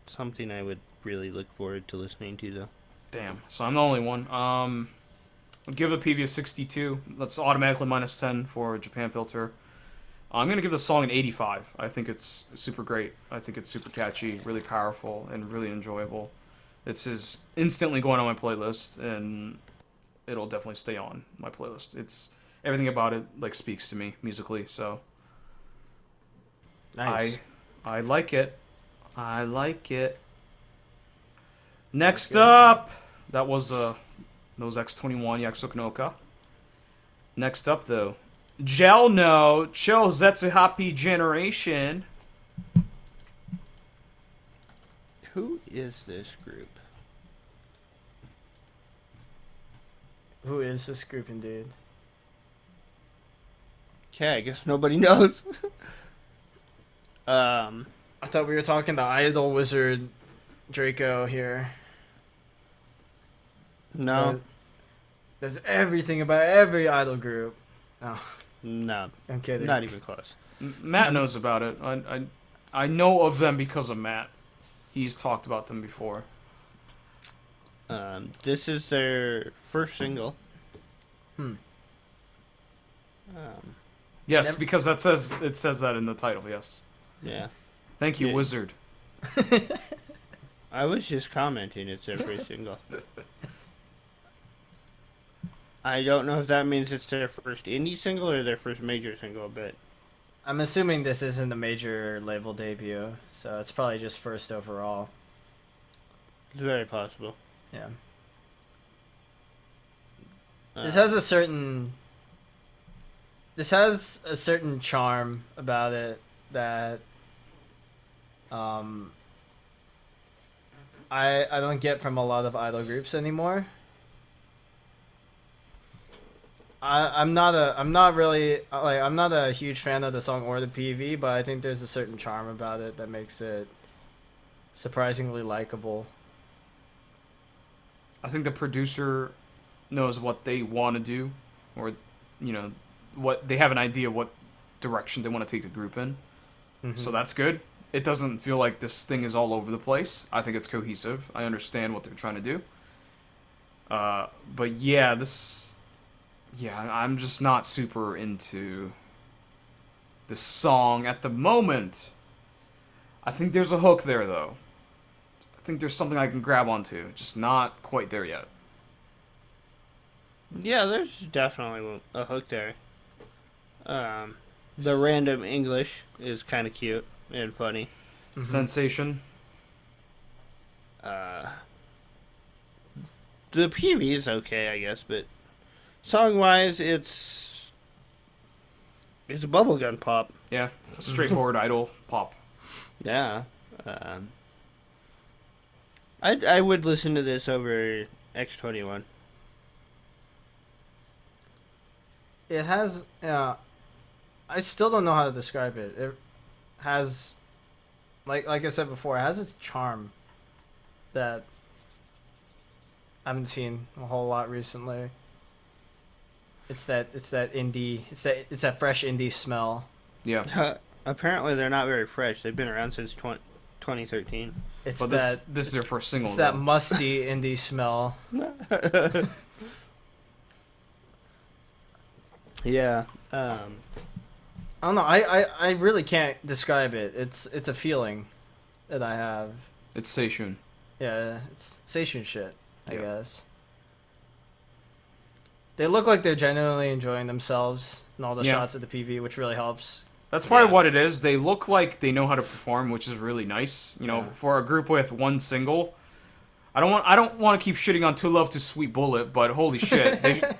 something I would really look forward to listening to, though. Damn, so I'm the only one. I'll give the PV a 62. That's automatically minus 10 for Japan filter. I'm gonna give the song an 85. I think it's super great. I think it's super catchy, really powerful, and really enjoyable. It's is instantly going on my playlist, and it'll definitely stay on my playlist. It's everything about it like speaks to me musically. So Nice. I like it. I like it. Next good. up, that was X21 Yakusoka. Next up though, Gel no Chozetsu Happy Generation. Who is this group? Who is this group indeed? Okay, I guess nobody knows. I thought we were talking the Idol Wizard Draco here. No, There's everything about every idol group. Oh, no, I'm kidding. not even close. Matt knows about it. I know of them because of Matt. He's talked about them before. This is their first single. Hmm. Yes, Never- because it says that in the title. Yes. Yeah. Thank you, Yeah. Wizard. I was just commenting it's their first single. I don't know if that means it's their first indie single or their first major single, but I'm assuming this isn't a major label debut, so it's probably just first overall. it's very possible. Yeah. Uh, This has a certain charm about it that I don't get from a lot of idol groups anymore. I'm not a huge fan of the song or the PV, but I think there's a certain charm about it that makes it surprisingly likable. I think the producer knows what they want to do, or what they have an idea what direction they want to take the group in. Mm-hmm. So that's good. It doesn't feel like this thing is all over the place. I think it's cohesive. I understand what they're trying to do. But yeah, I'm just not super into this song at the moment. I think there's a hook there, though. I think there's something I can grab onto. Just not quite there yet. Yeah, there's definitely a hook there. The random English is kind of cute and funny. Mhm. Sensation. The PV is okay, I guess, but song-wise, it's a bubblegum pop. Yeah, straightforward idol pop. Yeah. I would listen to this over X21. It has. I still don't know how to describe it. It has, like I said before, it has its charm that I haven't seen a whole lot recently. It's that indie. It's that fresh indie smell. Yeah. Apparently, they're not very fresh. They've been around since 2013. It's But that. this is their first single. It's that though. musty indie smell. Yeah. I don't know. I really can't describe it. It's a feeling that I have. It's Seishun. Yeah, it's Seishun shit, I Yeah. guess. They look like they're genuinely enjoying themselves in all the Yeah. shots of the PV, which really helps. That's probably Yeah. what it is. They look like they know how to perform, which is really nice. Yeah. For a group with one single. I don't want to keep shitting on Too Love to Sweet Bullet, but holy shit. Like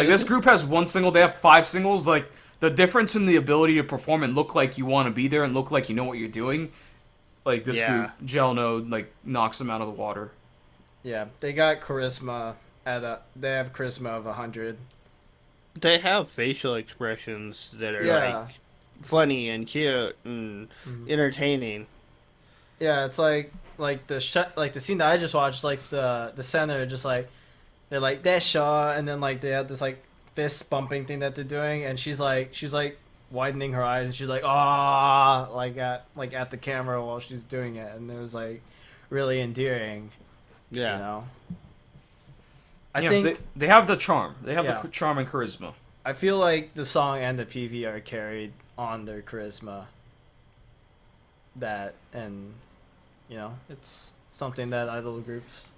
this group has one single, they have 5 singles. Like the difference in the ability to perform and look like you want to be there and look like you know what you're doing. Like this Yeah. group, Gel Node, like knocks them out of the water. Yeah, they got charisma they have charisma of 100. They have facial expressions that are Yeah. like funny and cute and entertaining. Yeah, it's like the scene that I just watched, like the center, just like they're like that Shaw, and then like they have this like fist bumping thing that they're doing, and she's like widening her eyes, and she's like like at the camera while she's doing it, and it was like really endearing. Yeah. You know. I Yeah, think they have the charm. They have Yeah. the charm and charisma. I feel like the song and the PV are carried on their charisma. And it's something that idol groups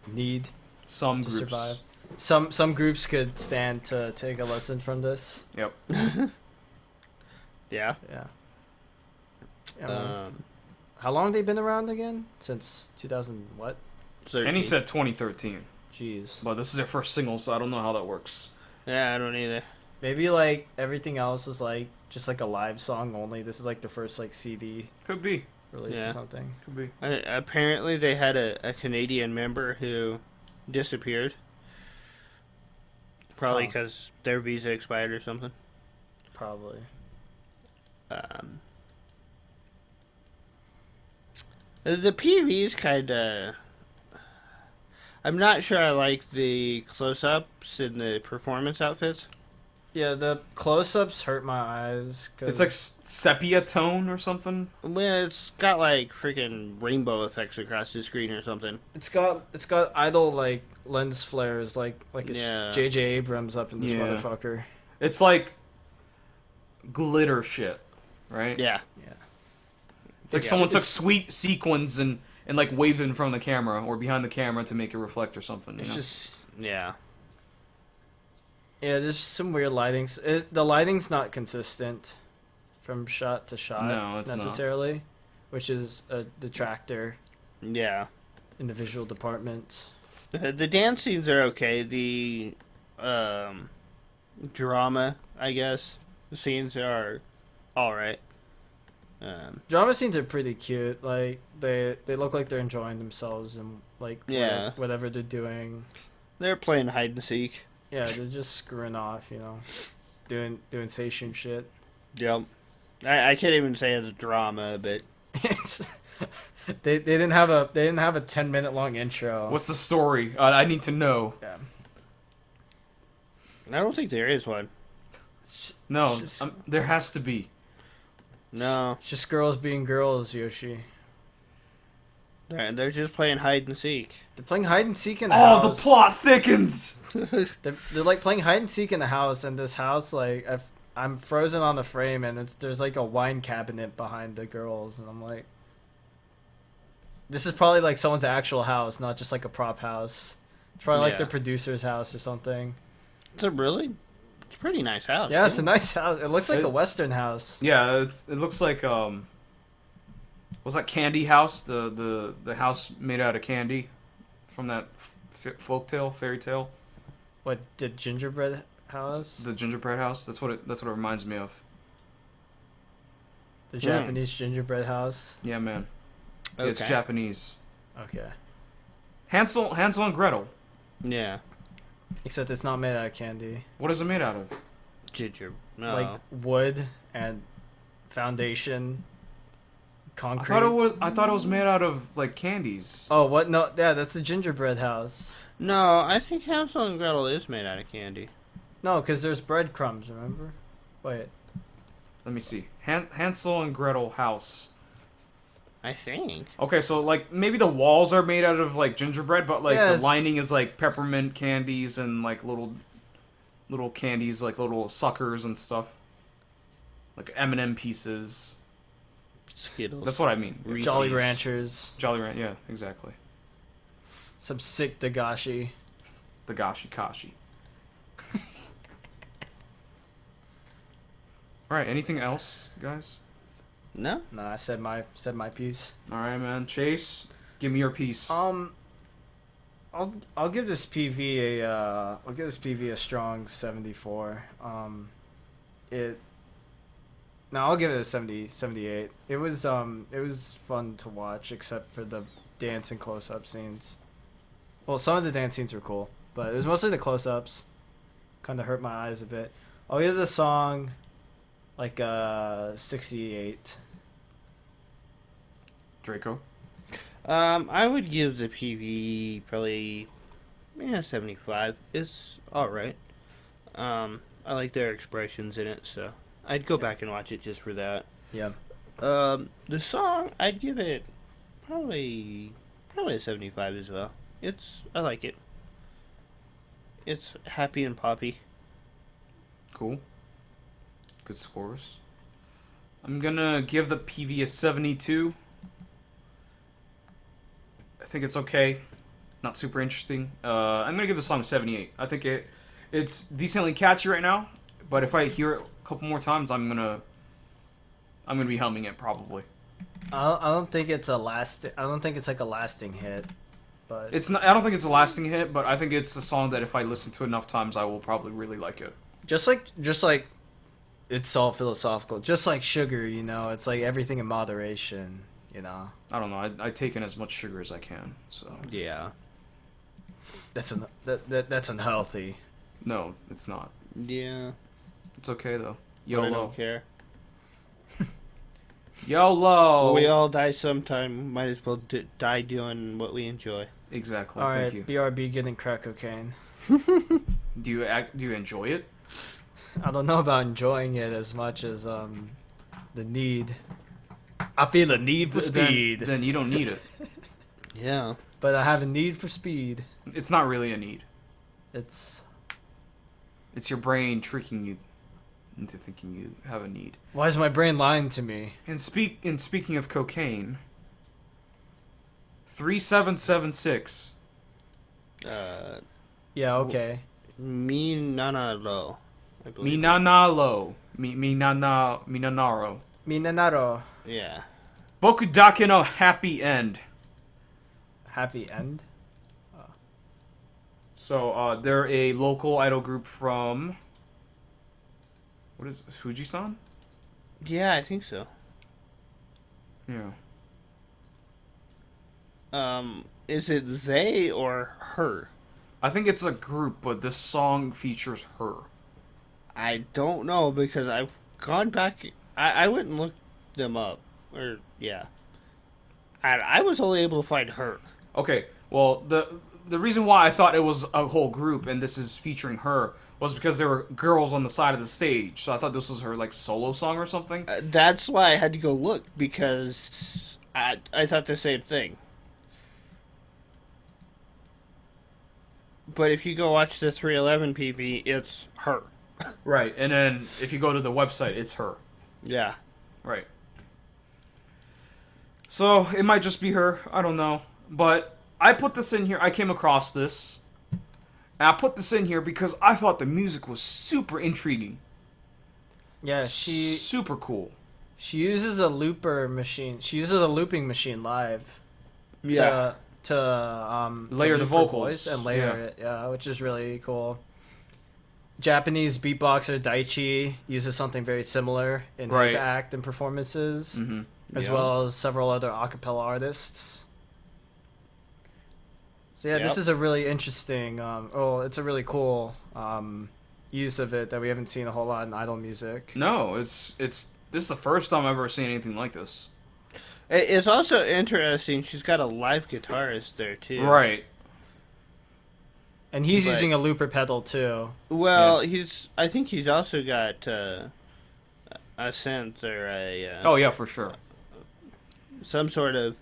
need Some to groups. survive. Some groups could stand to take a lesson from this. Yep. Yeah. Yeah. How long they been around again? Since 2000 what? 13. And he said 2013. Jeez. But this is their first single, so I don't know how that works. Yeah, I don't either. Maybe like everything else was like just like a live song only. This is like the first like CD Could be. release Yeah. or something. Could be. Apparently, they had a Canadian member who disappeared. Probably Huh. because their visa expired or something. Probably. The PV's kind of. I'm not sure I like the close-ups and the performance outfits. Yeah, the close-ups hurt my eyes. Cause It's like sepia tone or something. Well, it's got like freaking rainbow effects across the screen or something. it's got idle like lens flares, like it's Yeah. J.J. Abrams up in this Yeah. motherfucker. It's like glitter shit, right? Yeah. Yeah. It's like someone took sweet sequins and like waved it in front of the camera or behind the camera to make it reflect or something. You It's know? just Yeah. yeah. There's some weird lightings. The lighting's not consistent from shot to shot. No, it's not. necessarily, which is a detractor Yeah. in the visual department. The dance scenes are okay. The drama, I guess, the scenes are all right. Drama scenes are pretty cute. Like they look like they're enjoying themselves and like Yeah. whatever they're doing. They're playing hide and seek. Yeah, they're just screwing off, you know, doing station shit. Yep. I can't even say it's drama, but It's, they didn't have a 10-minute long intro. What's the story? I need to know. Yeah. I don't think there is one. No, Just- there has to be. No, It's just girls being girls, Yoshi. they're just playing hide and seek. They're playing hide and seek in the Oh, house. the plot thickens. They're like playing hide and seek in the house, and this house, like I'm frozen on the frame, and there's like a wine cabinet behind the girls, and I'm like, this is probably like someone's actual house, not just like a prop house. It's probably like Yeah. their producer's house or something. It's a pretty nice house. Yeah, it's too. a nice house. It looks like a Western house. Yeah, it looks like was that Candy House? The house made out of candy from that folktale, fairy tale. What, the gingerbread house? The gingerbread house. That's what it reminds me of. The Japanese gingerbread house? Yeah, man. Yeah, Okay. it's Japanese. Okay. Hansel and Gretel. Yeah. Except it's not made out of candy. What is it made out of? Ginger. No. Like wood and foundation, concrete. I thought it was made out of like candies. Oh, what? No, yeah, that's the gingerbread house. No, I think Hansel and Gretel is made out of candy. No, because there's breadcrumbs, remember? Wait. Let me see. Hansel and Gretel house. I think. Okay, so like maybe the walls are made out of like gingerbread, but like Yeah, the it's- lining is like peppermint candies and like little candies, like little suckers and stuff, like M&M pieces. Skittles. That's what I mean. Reese's. Jolly Ranchers. Jolly Rancher, yeah, exactly. Some sick Dagashi. The Gashi Kashi. All right, anything else, guys? No? No, I said my piece. All right, man. Chase, give me your piece. I'll give this PV a strong 74. I'll give it a 78. It was fun to watch except for the dance and close-up scenes. Well, some of the dance scenes were cool, but it was mostly the close-ups. Kind of hurt my eyes a bit. I'll give the song like 68. Draco. I would give the PV probably 75. It's alright. I like their expressions in it, so I'd go back and watch it just for that. Yeah. The song, I'd give it probably a 75 as well. I like it. It's happy and poppy. Cool. Good scores. I'm gonna give the PV a 72. I think it's okay. Not super interesting. I'm gonna give the song a 78. I think it's decently catchy right now, but if I hear it a couple more times, I'm gonna be humming it probably. I don't think it's like a lasting hit, but It's not. I don't think it's a lasting hit, but I think it's a song that if I listen to enough times, I will probably really like it. just like it's all philosophical. Just like sugar, you know, it's like everything in moderation, you know. I don't know. I take in as much sugar as I can. So Yeah. That's unhealthy. no, it's not. Yeah. It's okay though. But I YOLO. don't care. YOLO. We all die sometime. Might as well die doing what we enjoy. Exactly. All Thank right, you. BRB getting crack cocaine. Do you enjoy it? I don't know about enjoying it as much as the need. I feel a need for speed, Then you don't need it. Yeah. but I have a need for speed. It's not really a need. It's It's your brain tricking you into thinking you have a need. why is my brain lying to me? And speaking of cocaine, 3776. Yeah, okay. Minanalo. I believe. Minanalo. Minanaro. Minanaro. Yeah. Boku dake no happy end. Happy end. So, they're a local idol group from... What is Fujisan? Yeah, I think so. Yeah. Is it they or her? I think it's a group, but this song features her. I don't know because I've gone back. I went and looked them up. Or, yeah. I was only able to find her. Okay, well, the reason why I thought it was a whole group and this is featuring her was because there were girls on the side of the stage. So I thought this was her, like, solo song or something. That's why I had to go look because I thought the same thing. But if you go watch the 311 PV, it's her. Right, and then if you go to the website, it's her. Yeah. Right. So, it might just be her. I don't know. But I put this in here. I came across this. And I put this in here because I thought the music was super intriguing. Yeah, she Super cool. uses a looper machine. She uses a looping machine live. Yeah. To Layer to the loop her vocals. voice and layer Yeah. it. Yeah, which is really cool. Japanese beatboxer Daichi uses something very similar in Right. his act and performances, Mm-hmm. as Yeah. well as several other a cappella artists. So yeah, this Yep. is a really interesting. It's a really cool use of it that we haven't seen a whole lot in idol music. No, it's this is the first time I've ever seen anything like this. It's also interesting. She's got a live guitarist there too. Right. And he's But- using a looper pedal too. Well, I think he's also got a synth or Oh yeah, for sure. some sort of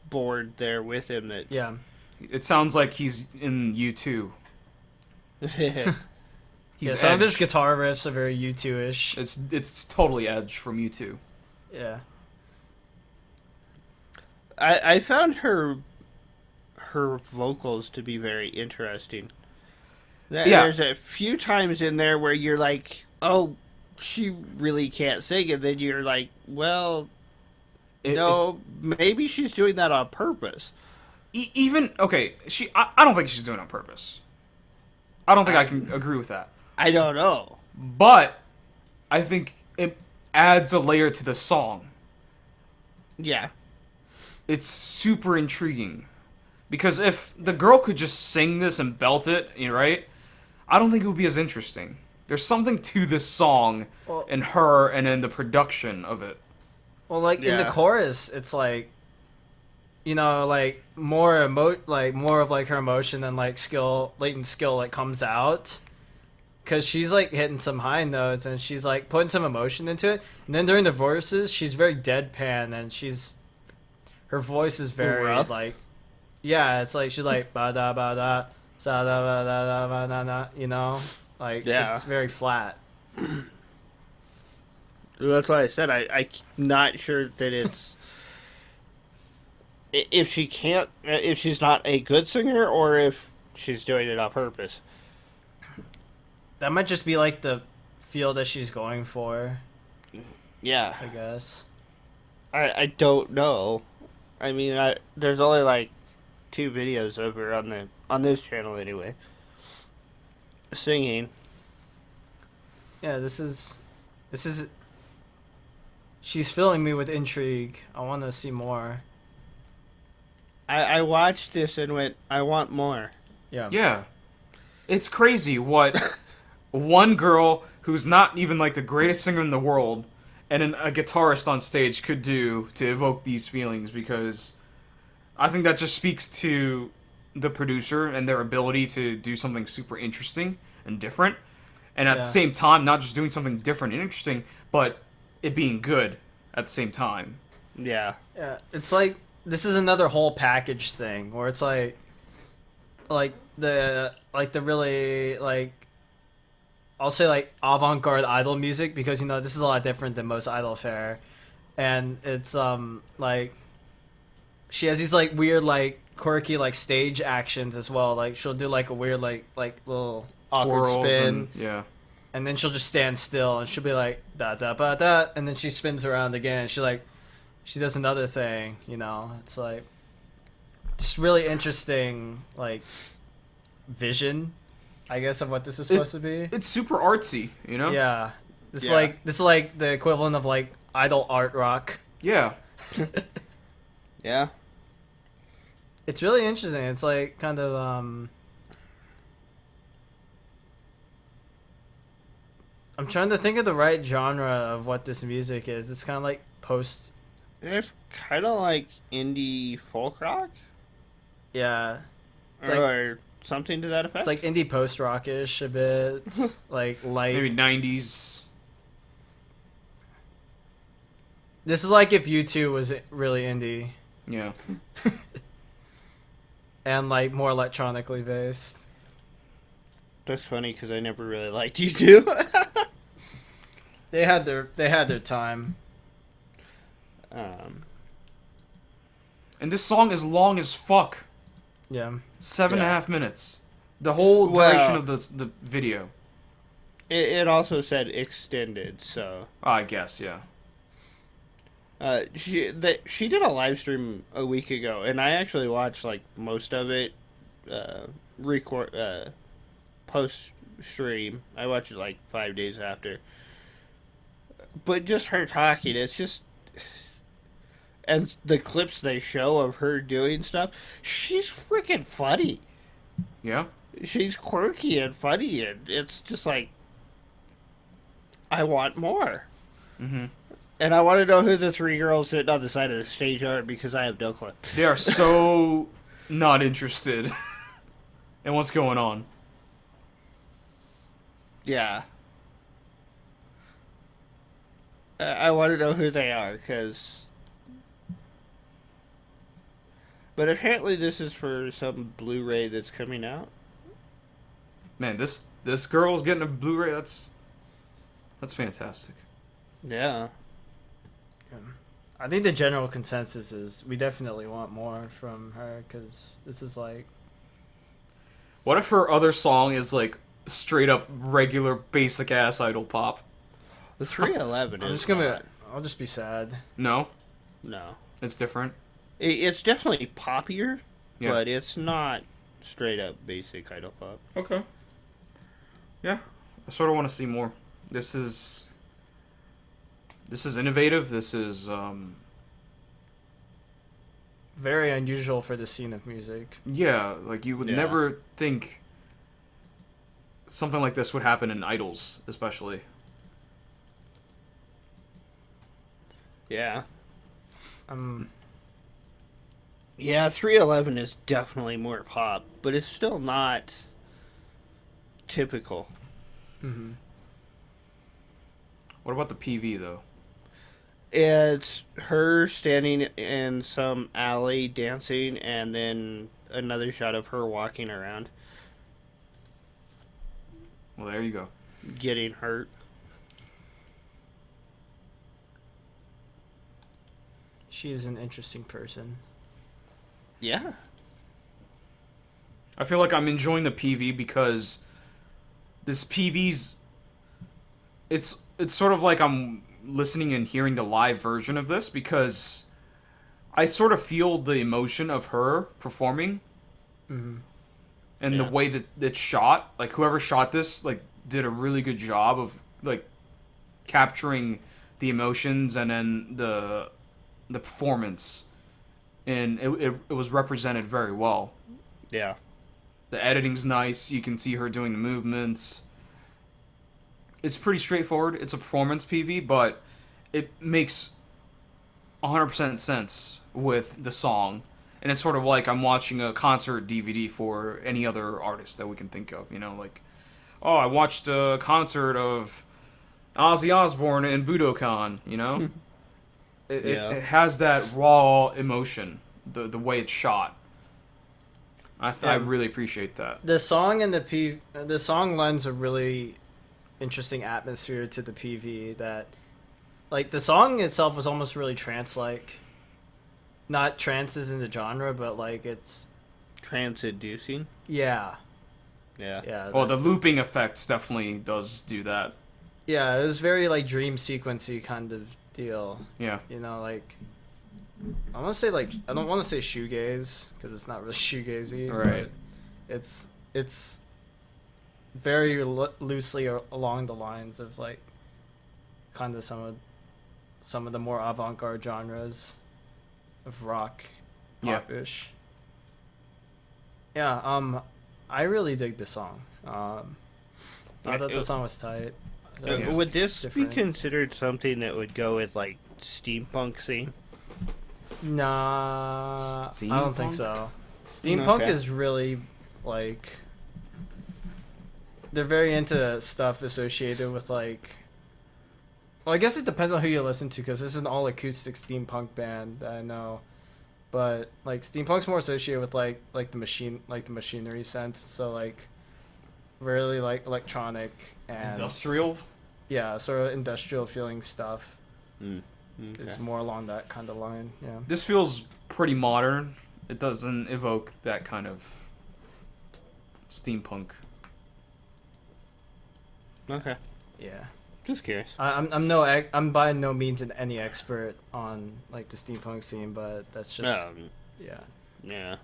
board there with him that. Yeah. It sounds like he's in U2. Yeah, He's some of his Edge. guitar riffs are very U2-ish. It's totally Edge from U2. Yeah. I found her vocals to be very interesting. Yeah. There's a few times in there where you're like, oh, she really can't sing, and then you're like, well, no, maybe she's doing that on purpose. Even okay, I don't think she's doing it on purpose. I don't think I can agree with that. I don't know. But I think it adds a layer to the song. Yeah. It's super intriguing. Because if the girl could just sing this and belt it, right? I don't think it would be as interesting. There's something to this song Well- and her and in the production of it. Well, like in the Yeah. chorus, it's like, like more more of like her emotion and like latent skill like comes out, because she's like hitting some high notes and she's like putting some emotion into it. And then during the verses, she's very deadpan and her voice is very Rough? like, yeah, it's like she's like ba da ba da sa da ba da ba da na, like Yeah. it's very flat. That's why I said I'm not sure that it's if she's not a good singer or if she's doing it on purpose. That might just be like the feel that she's going for, Yeah, I guess. I don't know. I mean, there's only like 2 videos of her on this channel anyway, singing. Yeah, this is. She's filling me with intrigue. I want to see more. I watched this and went, I want more. Yeah. Yeah. It's crazy what one girl who's not even like the greatest singer in the world and a guitarist on stage could do to evoke these feelings, because I think that just speaks to the producer and their ability to do something super interesting and different, and at the same time not just doing something different and interesting, but it being good at the same time. Yeah. Yeah, it's like this is another whole package thing where it's like the really like I'll say like avant-garde idol music, because this is a lot different than most idol fare, and it's like she has these like weird like quirky like stage actions as well. Like she'll do like a weird like little awkward Twirls spin, and and then she'll just stand still and she'll be like da da ba da, and then she spins around again. She does another thing. It's like just really interesting like vision, I guess, of what this is supposed to be. It's super artsy, Yeah, this is like the equivalent of like idol art rock. Yeah. Yeah. It's really interesting. It's like kind of I'm trying to think of the right genre of what this music is. It's kind of like post. It's kind of like indie folk rock. Yeah. It's or something to that effect. It's like indie post rockish a bit, like light. Maybe 90s. This is like if U2 was really indie. Yeah. And like more electronically based. That's funny because I never really liked U2. They had their time. And this song is long as fuck. Yeah. 7.5 minutes. The whole duration of the video. It also said extended, so. I guess, yeah. She did a live stream a week ago, and I actually watched like most of it. Post stream, I watched it like 5 days after. But just her talking, it's just, and the clips they show of her doing stuff, she's freaking funny. Yeah. She's quirky and funny, and it's just like, I want more. Mm-hmm. And I want to know who the three girls sitting on the side of the stage are, because I have no clue. They are so not interested in what's going on. Yeah. I want to know who they are, because... But apparently this is for some Blu-ray that's coming out. Man, this girl's getting a Blu-ray. That's fantastic. Yeah. I think the general consensus is we definitely want more from her, because this is like... What if her other song is like straight up regular basic ass idol pop? The 311 I'm is just gonna... not. I'll just be sad. No? No. It's different? It's definitely poppier, Yeah. but it's not straight up basic idol pop. Okay. Yeah. I sort of want to see more. This is innovative. This is Very unusual for the scene of music. yeah, like you would never think something like this would happen in idols, especially. Yeah. Yeah, 311 is definitely more pop, but it's still not typical. Mm-hmm. What about the PV though? It's her standing in some alley dancing, and then another shot of her walking around, Well, there you go. getting hurt. She is an interesting person. Yeah. I feel like I'm enjoying the PV because this PV's it's sort of like I'm listening and hearing the live version of this, because I sort of feel the emotion of her performing. Mm-hmm. And the way that it's shot, like whoever shot this like did a really good job of like capturing the emotions and then the performance, and it was represented very well. Yeah. The editing's nice. You can see her doing the movements. It's pretty straightforward. It's a performance PV, but it makes 100% sense with the song. And it's sort of like I'm watching a concert DVD for any other artist that we can think of. You know, like, oh, I watched a concert of Ozzy Osbourne and Budokan, you know? Yeah. It has that raw emotion, the way it's shot. I really appreciate that. The song and the song lends a really interesting atmosphere to the PV that, like, the song itself was almost really trance-like. Not trance is in the genre, but, like, it's... Trance-inducing? Yeah. Yeah. Yeah. Well, the looping effects definitely does do that. Yeah, it was very, like, dream sequency kind of deal. Yeah. You know, like... I want to say, like... I don't want to say shoegaze, because it's not really shoegazy. Right. But it's very loosely along the lines of, like, kind of some of the more avant-garde genres of rock, pop-ish. Yeah, I really dig the song. I thought the song was tight. Would this different. be considered something that would go with, like, steampunk scene? Nah, I don't think Steampunk? so. Steampunk Okay. is really, like... They're very into stuff associated with, like... Well, I guess it depends on who you listen to, because this is an all-acoustic steampunk band that I know. But, like, steampunk's more associated with, like the machinery sense. So, like, really, like, electronic and... Industrial? Yeah, sort of industrial feeling stuff. Okay. It's more along that kind of line, yeah. This feels pretty modern. It doesn't evoke that kind of steampunk. Okay. Yeah. Just curious. I'm by no means any expert on, like, the steampunk scene, but that's just Yeah. yeah.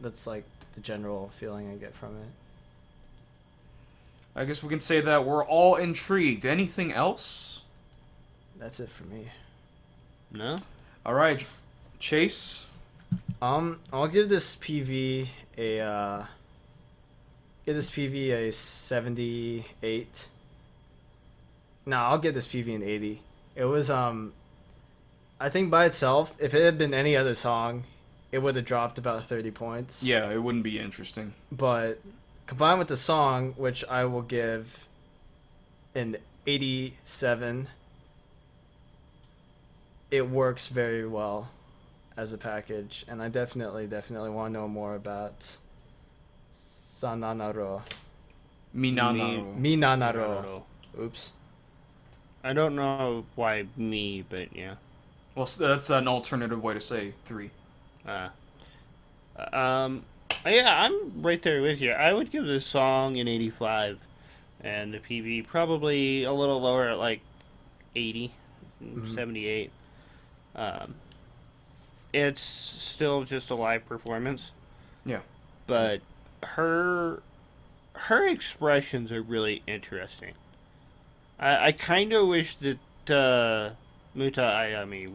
That's like the general feeling I get from it. I guess we can say that we're all intrigued. Anything else? That's it for me. No? All right, Chase. I'll give this PV a 78. No, I'll give this PV an 80. It was I think by itself, if it had been any other song, it would have dropped about 30 points. Yeah, it wouldn't be interesting. But combined with the song, which I will give an 87, it works very well as a package, and I definitely want to know more about Sananaro. Minanaro. Oops. I don't know why me, but yeah. Well, that's an alternative way to say 3. Yeah, I'm right there with you. I would give this song an 85, and the PV probably a little lower at like 80, 78. It's still just a live performance. Yeah. But her expressions are really interesting. I kind of wish that Muta Ayami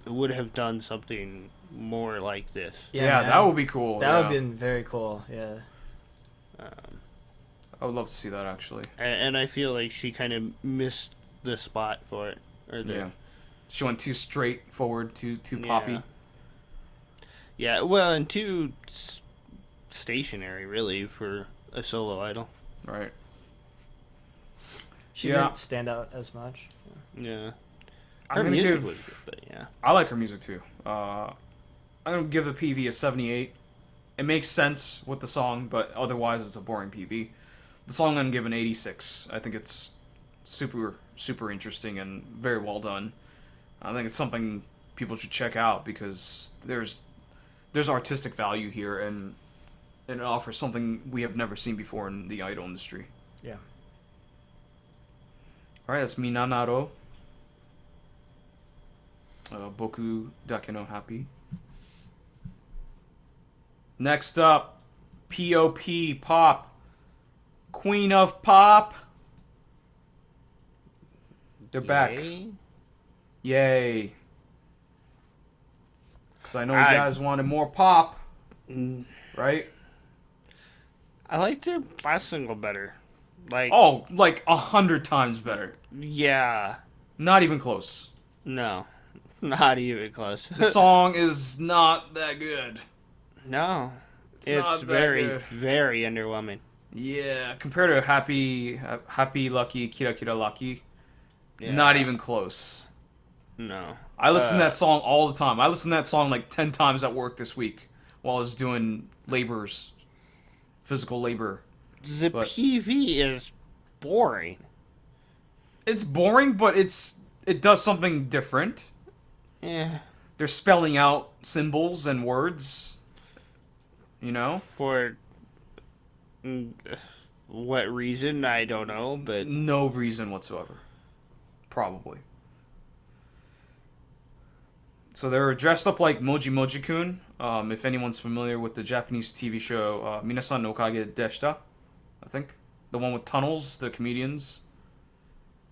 would have done something more like this. Yeah, man. that would be cool. That yeah. would have been very cool, yeah. I would love to see that, actually. And I feel like she kind of missed the spot for it. Yeah. She went too straightforward, too poppy. Yeah, well, and too stationary, really, for a solo idol. Right. She Yeah. didn't stand out as much. Yeah. I'm Her gonna music give. was good, but yeah. I like her music too. I'm gonna give the PV a 78. It makes sense with the song, but otherwise it's a boring PV. The song I'm gonna give an 86. I think it's super interesting and very well done. I think it's something people should check out because there's artistic value here and it offers something we have never seen before in the idol industry. Yeah. Alright, that's Minanaro. Boku Dake no Happy. Next up, P.O.P. Pop. Queen of Pop. They're back. Yay. Because I know you guys wanted more pop. Right? I like their last single better. Like, Oh, like 100 times better. yeah. Not even close. No, not even close. The song is not that good. No, It's it's not that very, good. very underwhelming. Yeah, compared to Happy Lucky, Kira Kira Lucky, Yeah. not even close. No. I listen to that song all the time. I listened to that song like 10 times at work this week while I was doing physical labor. The But- PV is boring. It's boring, but it does something different. Yeah. They're spelling out symbols and words. You know? For what reason, I don't know, but No reason whatsoever. Probably. So they're dressed up like Moji Moji-kun. If anyone's familiar with the Japanese TV show Minasan no Kage Deshita, I think. The one with Tunnels, the comedians.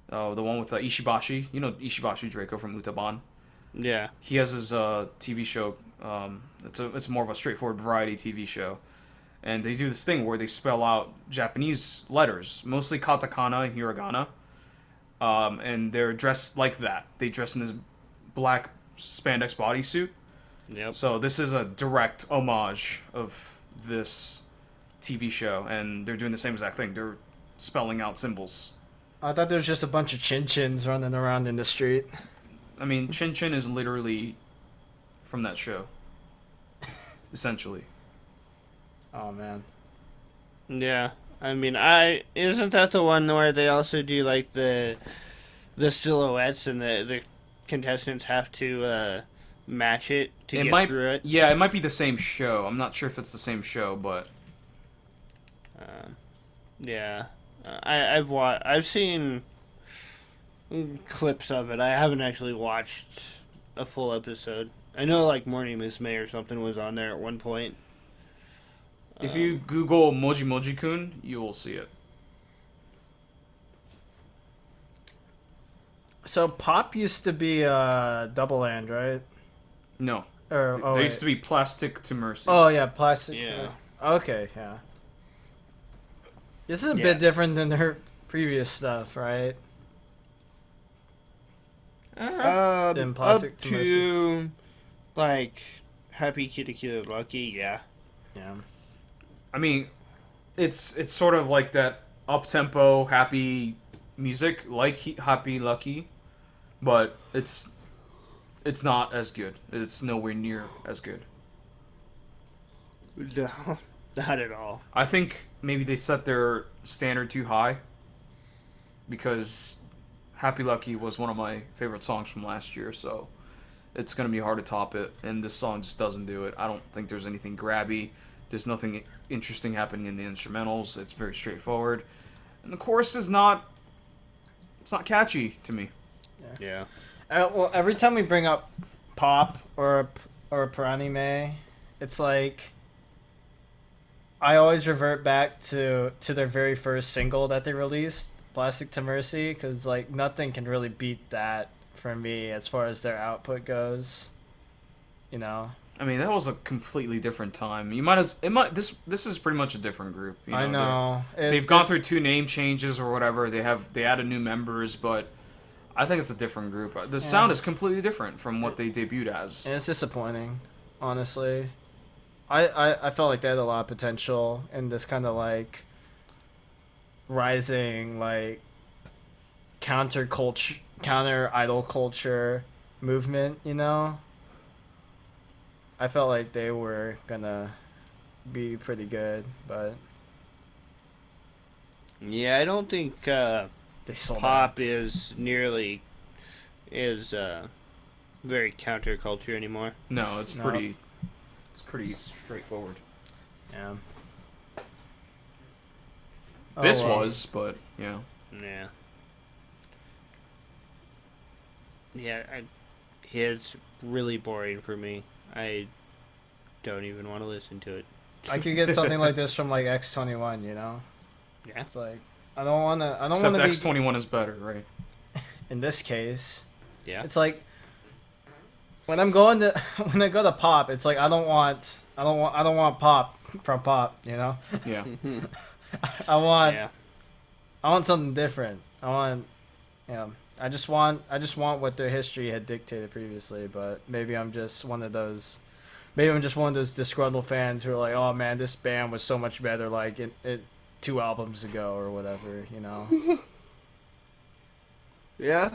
The one with Ishibashi. You know Ishibashi Draco from Utaban. yeah. He has his TV show. It's more of a straightforward variety TV show. And they do this thing where they spell out Japanese letters, mostly katakana and hiragana. And they're dressed like that. They dress in this black spandex bodysuit. Yep. So this is a direct homage of this TV show, and they're doing the same exact thing. They're spelling out symbols. I thought there was just a bunch of chin-chins running around in the street. I mean, Chin Chin is literally from that show, essentially. Oh, man. Yeah. I mean, isn't that the one where they also do like the silhouettes and the contestants have to match it to get through it? Yeah, it might be the same show. I'm not sure if it's the same show, but Yeah. I've seen clips of it. I haven't actually watched a full episode. I know like Morning Miss May or something was on there at one point. if you Google Moji Moji-kun, you will see it. So Pop used to be Double Land, right? No, Or there used to be Plastic to Mercy. Oh yeah, Plastic. Yeah. Okay, yeah. This is a Yeah. bit different than their previous stuff, right? Then Up Plastic to to like Happy Kitty Kitty Lucky, yeah. Yeah. I mean, it's sort of like that up tempo, happy music, like Happy Lucky, but it's not as good. It's nowhere near as good. No, not at all. I think maybe they set their standard too high because Happy Lucky was one of my favorite songs from last year, so it's going to be hard to top it, and this song just doesn't do it. I don't think there's anything grabby. There's nothing interesting happening in the instrumentals. It's very straightforward. And the chorus is not... It's not catchy to me. Yeah. Well, every time we bring up Pop or Peranime, it's like I always revert back to their very first single that they released, Plastic to Mercy, because like nothing can really beat that for me as far as their output goes. You know. I mean, that was a completely different time. This is pretty much a different group. You I know. They've gone through 2 name changes or whatever. They added new members, but I think it's a different group. The sound is completely different from what they debuted as. And it's disappointing, honestly. I felt like they had a lot of potential in this kind of like rising like counter idol culture movement, you know? I felt like they were gonna be pretty good, but Yeah, I don't think they sold Pop out. is nearly very counterculture anymore. No, it's No. pretty straightforward. Yeah. This Oh, well. was, but yeah. Yeah. Yeah, it's really boring for me. I don't even want to listen to it. I could get something like this from like X21, you know? Yeah. It's like I don't wanna Except be X21 is better, right? in this case. Yeah. It's like when I go to Pop, it's like I don't want Pop from Pop, you know? Yeah. I want Yeah. I want something different. I want I just want what their history had dictated previously, but maybe I'm just one of those disgruntled fans who are like, oh man, this band was so much better like it 2 albums ago or whatever, you know. Yeah.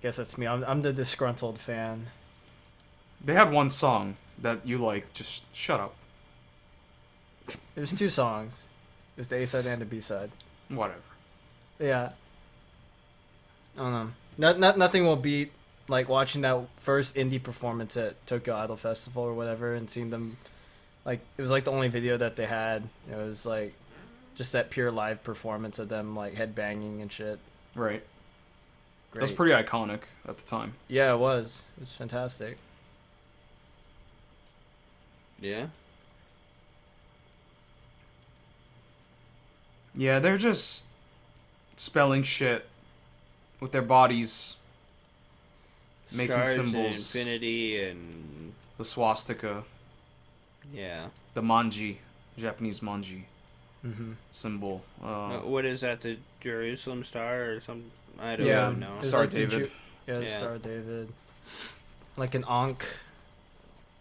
Guess that's me. I'm the disgruntled fan. They had one song that you like. Just shut up. It was 2 songs. It was the A side and the B side. Whatever. Yeah. I don't know. Nothing will beat like watching that first indie performance at Tokyo Idol Festival or whatever, and seeing them. Like it was like the only video that they had. It was like just that pure live performance of them like headbanging and shit. Right. Great. That was pretty iconic at the time. Yeah, it was. It was fantastic. Yeah. Yeah, they're just spelling shit with their bodies, making Stars symbols. and infinity and The swastika, yeah. the manji, Japanese manji Mm-hmm. symbol. What is that? The Jerusalem Star or some? I don't Yeah, even know. it was Star like the David. the Yeah. Star David. Like an Ankh.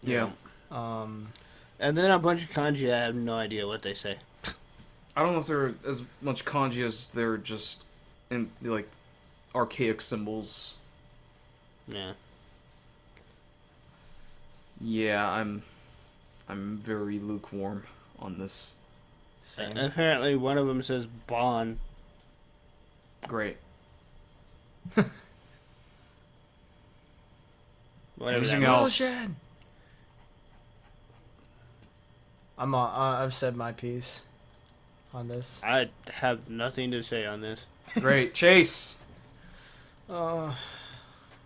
Yeah. And then a bunch of kanji. I have no idea what they say. I don't know if they're as much kanji as they're just in like archaic symbols. Yeah. Yeah, I'm very lukewarm on this. Same. Apparently, one of them says Bon. Great. Whatever Anything that else? Bullshit. I've said my piece on this. I have nothing to say on this. Great. Chase. I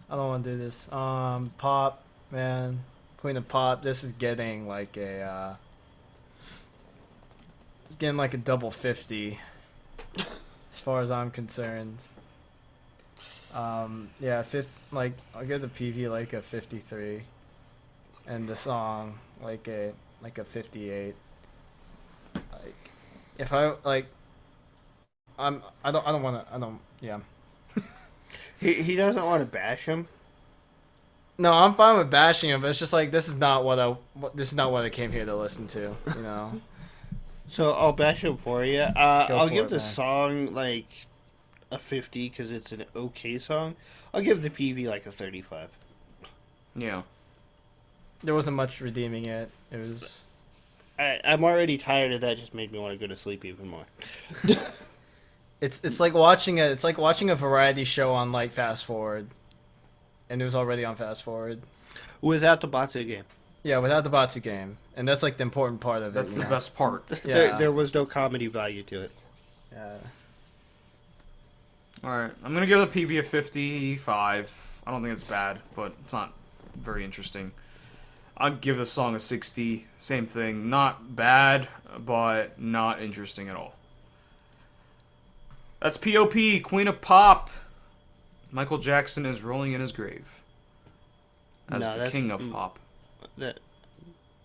don't want to do this. Pop, man, Queen of Pop. This is getting like a. It's getting like a double 50, as far as I'm concerned. Yeah, like I'll give the PV like a 53, and the song like a 58. Like, if I like, I don't want to. Yeah. He doesn't want to bash him. No, I'm fine with bashing him, but it's just like this is not what I came here to listen to, you know. So I'll bash him for you. I'll for give it, the man. song like a 50 because it's an okay song. I'll give the PV like a 35. Yeah. There wasn't much redeeming it. It was I'm already tired of that. Just made me want to go to sleep even more. it's like watching a variety show on like Fast Forward, and it was already on Fast Forward. Without the Batsu game. Yeah, without the Batsu game, and that's like the important part of it. That's you the know? best part. Yeah. There was no comedy value to it. Yeah. Alright. I'm going to give the PV a 55. I don't think it's bad, but it's not very interesting. I'd give the song a 60. Same thing. Not bad, but not interesting at all. That's P.O.P. Queen of Pop. Michael Jackson is rolling in his grave as No, the that's- king of pop. That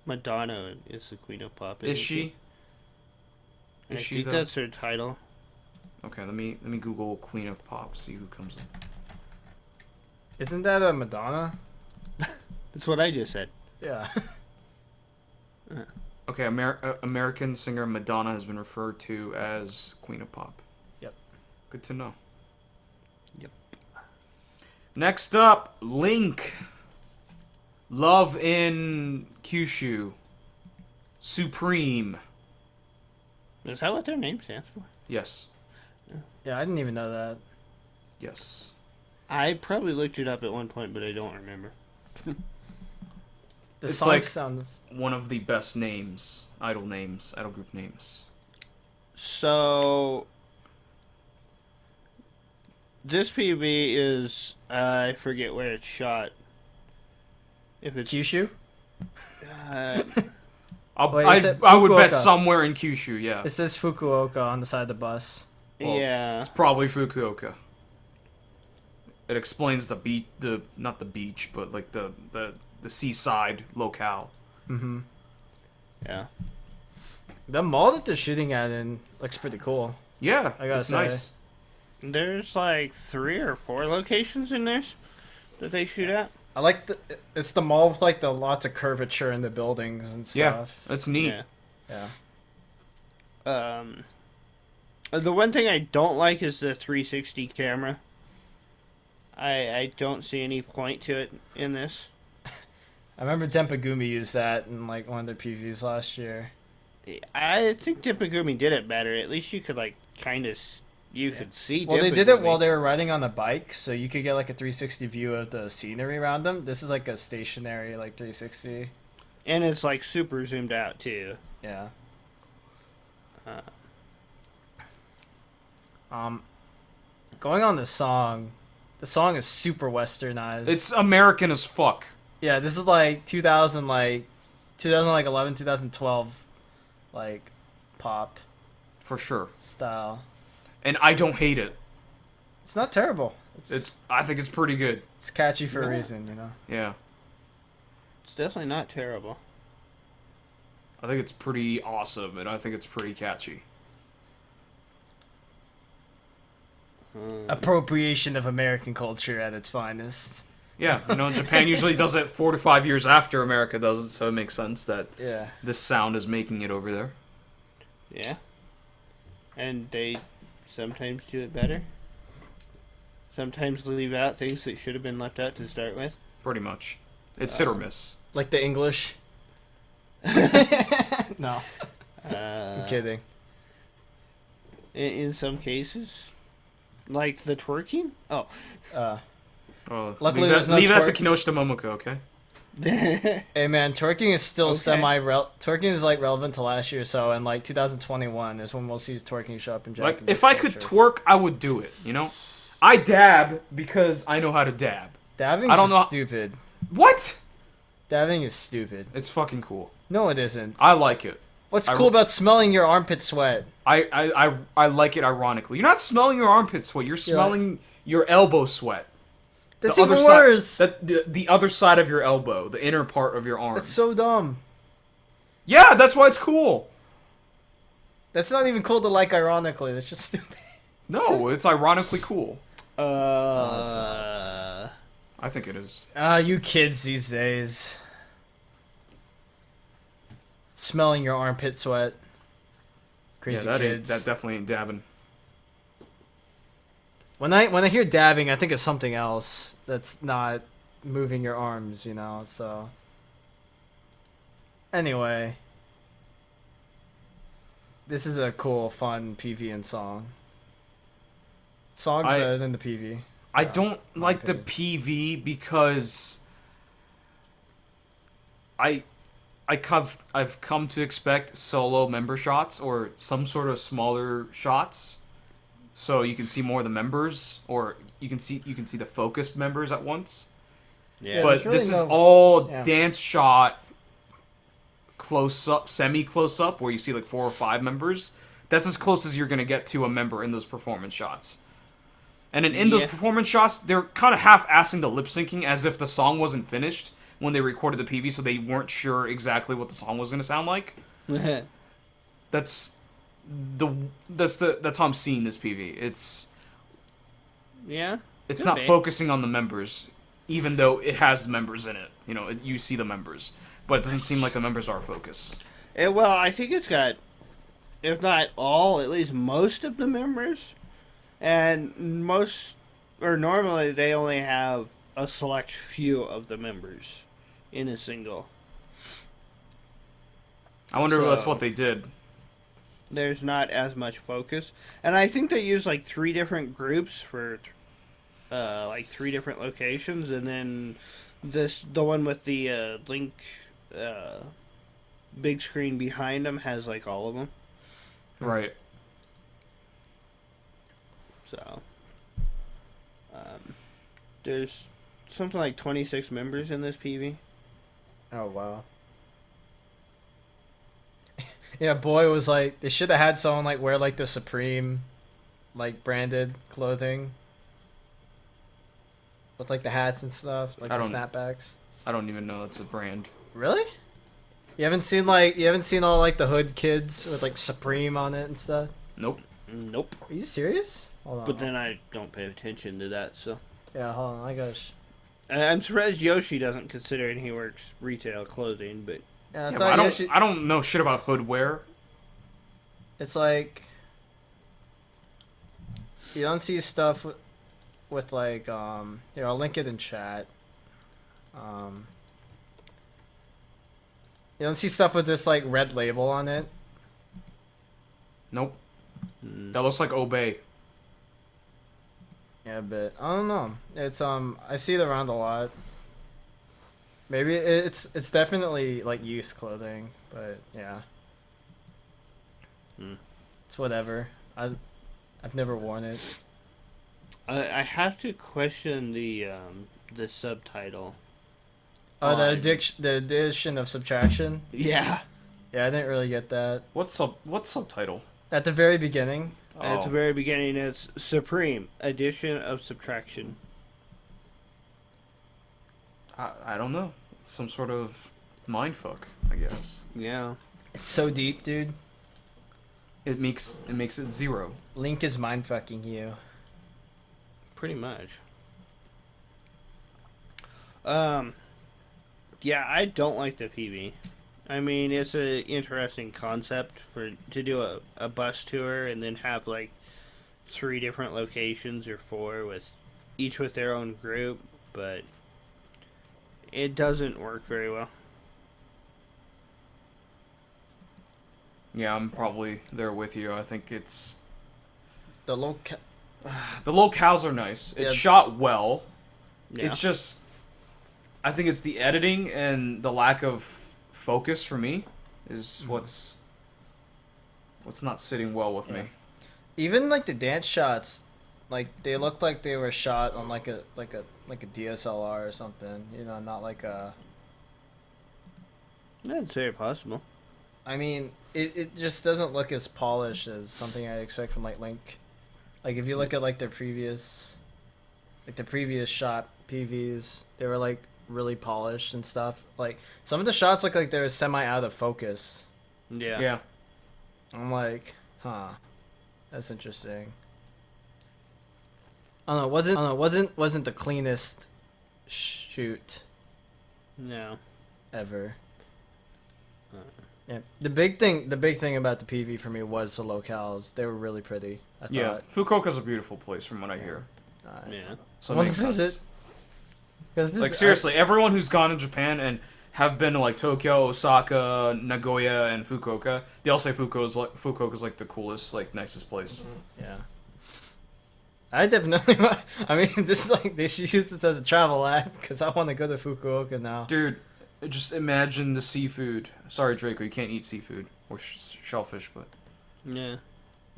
Madonna is the queen of pop. Is isn't she? I Is she think though? that's her title. Okay, let me Google Queen of Pop, see who comes in. Isn't that a Madonna? That's what I just said. Yeah. Okay, American singer Madonna has been referred to as Queen of Pop. Yep. Good to know. Yep. Next up, LinQ. Love in Kyushu. Supreme. Is that what their name stands for? Yes. Yeah, I didn't even know that. Yes. I probably looked it up at one point, but I don't remember. The It's song like- sounds. One of the best names, idol group names. So this PB is I forget where it's shot. If it's Kyushu? uh, Wait, I is it would bet Fukuoka? somewhere in Kyushu, yeah. It says Fukuoka on the side of the bus. Well, yeah, It's probably Fukuoka. It explains not the beach, but like the seaside locale. Mm-hmm. yeah. The mall that they're shooting at in looks pretty cool. Yeah, I gotta it's say. nice. There's like 3 or 4 locations in this that they shoot at. I like it's the mall with like the lots of curvature in the buildings and stuff. Yeah, that's neat. Yeah. The one thing I don't like is the 360 camera. I don't see any point to it in this. I remember Dempagumi used that in like one of their PVs last year. I think Dempagumi did it better. At least you could like kind of could see. Well, they did it while they were riding on the bike, so you could get like a 360 view of the scenery around them. This is like a stationary like 360, and it's like super zoomed out too. Yeah. Going on the song is super westernized. It's American as fuck. Yeah, this is like 2011, 2012, like pop For sure. style. And I don't hate it. It's not terrible. I think it's pretty good. It's catchy for a reason, you know. Yeah. It's definitely not terrible. I think it's pretty awesome, and I think it's pretty catchy. Appropriation of American culture at its finest. Yeah, Japan usually does it 4 to 5 years after America does it, so it makes sense that this sound is making it over there. Yeah. And they sometimes do it better. Sometimes leave out things that should have been left out to start with. Pretty much. It's hit or miss. Like the English. No. I'm kidding. In some cases. Like the twerking? Oh. Luckily, leave there's no leave that to twerk. Kinoshita Momoko, okay? Hey man, twerking is still Okay. twerking is like relevant to last year, so in like 2021 is when we'll see twerking show up in Japanese Like, if I could culture. twerk, I would do it, I dab because I know how to dab. Dabbing I don't is know- stupid. What? Dabbing is stupid. It's fucking cool. No, it isn't. I like it. What's cool about smelling your armpit sweat? I like it ironically. You're not smelling your armpit sweat, you're smelling your elbow sweat. That's The even other worse. Side, the other side of your elbow, the inner part of your arm. That's so dumb. Yeah, that's why it's cool. That's not even cool to like ironically. That's just stupid. No, it's ironically cool. Uh, I think it is. You kids these days. Smelling your armpit sweat. Crazy kids. That definitely ain't dabbing. When I hear dabbing, I think of something else that's not moving your arms, so. Anyway. This is a cool, fun PV and song. Song's better than the PV. I don't like the opinion. PV because I've come to expect solo member shots or some sort of smaller shots, so you can see more of the members, or you can see the focused members at once. yeah. But there's really this is no- all yeah. dance shot, close up, semi close up, where you see like 4 or 5 members. That's as close as you're gonna get to a member in those performance shots. And in those Yeah. performance shots, they're kind of half-assing the lip syncing as if the song wasn't finished when they recorded the PV, so they weren't sure exactly what the song was gonna sound like. That's how I'm seeing this PV. It's yeah. Could not be. focusing on the members, even though it has members in it. You see the members, but it doesn't seem like the members are focus. Well, I think it's got, if not all, at least most of the members. And normally they only have a select few of the members in a single. I wonder if that's So- what they did. There's not as much focus. And I think they use like 3 different groups for like 3 different locations, and then the one with the LinQ big screen behind them has like all of them. Right. So there's something like 26 members in this PV. Oh wow. Yeah, boy was like they should have had someone like wear like the Supreme, like branded clothing. With like the hats and stuff, like I the don't- snapbacks. I don't even know that's a brand. Really? You haven't seen all like the hood kids with like Supreme on it and stuff? Nope. Nope. Are you serious? Hold on. But then I don't pay attention to that, so. Yeah, hold on. I gosh. I'm surprised Yoshi doesn't, considering he works retail clothing, but. Yeah, Yeah, but I don't know shit about hoodwear. It's like you don't see stuff with like here, I'll link it in chat. You don't see stuff with this like red label on it. Nope. That looks like Obey. Yeah, but I don't know. It's I see it around a lot. Maybe it's definitely like youth clothing, but yeah. It's whatever. I've never worn it. I have to question the subtitle. Oh, the addition of subtraction. Yeah. Yeah, I didn't really get that. What subtitle? At the very beginning. At the very beginning, it's Supreme Addition of Subtraction. I don't know. It's some sort of mindfuck, I guess. Yeah. It's so deep, dude. It makes it zero. Link is mindfucking you. Pretty much. Yeah, I don't like the PV. I mean, it's an interesting concept to do a bus tour and then have like 3 different locations or 4 each with their own group, but it doesn't work very well. Yeah, I'm probably there with you. I think it's The locales are nice. It's Yeah. shot well. Yeah. It's just, I think it's the editing and the lack of focus for me is what's not sitting well with me. Even like the dance shots, like they looked like they were shot on like a DSLR or something. You know, not like a. That's very possible. I mean, it just doesn't look as polished as something I expect from like LinQ. Like if you look at like the previous shot PVs, they were like really polished and stuff. Like some of the shots look like they're semi out of focus. Yeah. Yeah. I'm like, huh, that's interesting. I don't know. Wasn't the cleanest shoot No. ever. Yeah. The big thing about the PV for me was the locales. They were really pretty. I thought. Yeah. Fukuoka's a beautiful place from what I hear. Yeah. So it Well, makes sense. visit. Like seriously, everyone who's gone to Japan and have been to like Tokyo, Osaka, Nagoya, and Fukuoka, they all say Fukuoka's like the coolest, like nicest place. Yeah. I definitely. I mean, this is like they should use this as a travel app because I want to go to Fukuoka now. Dude, just imagine the seafood. Sorry, Draco, you can't eat seafood or shellfish, but Yeah.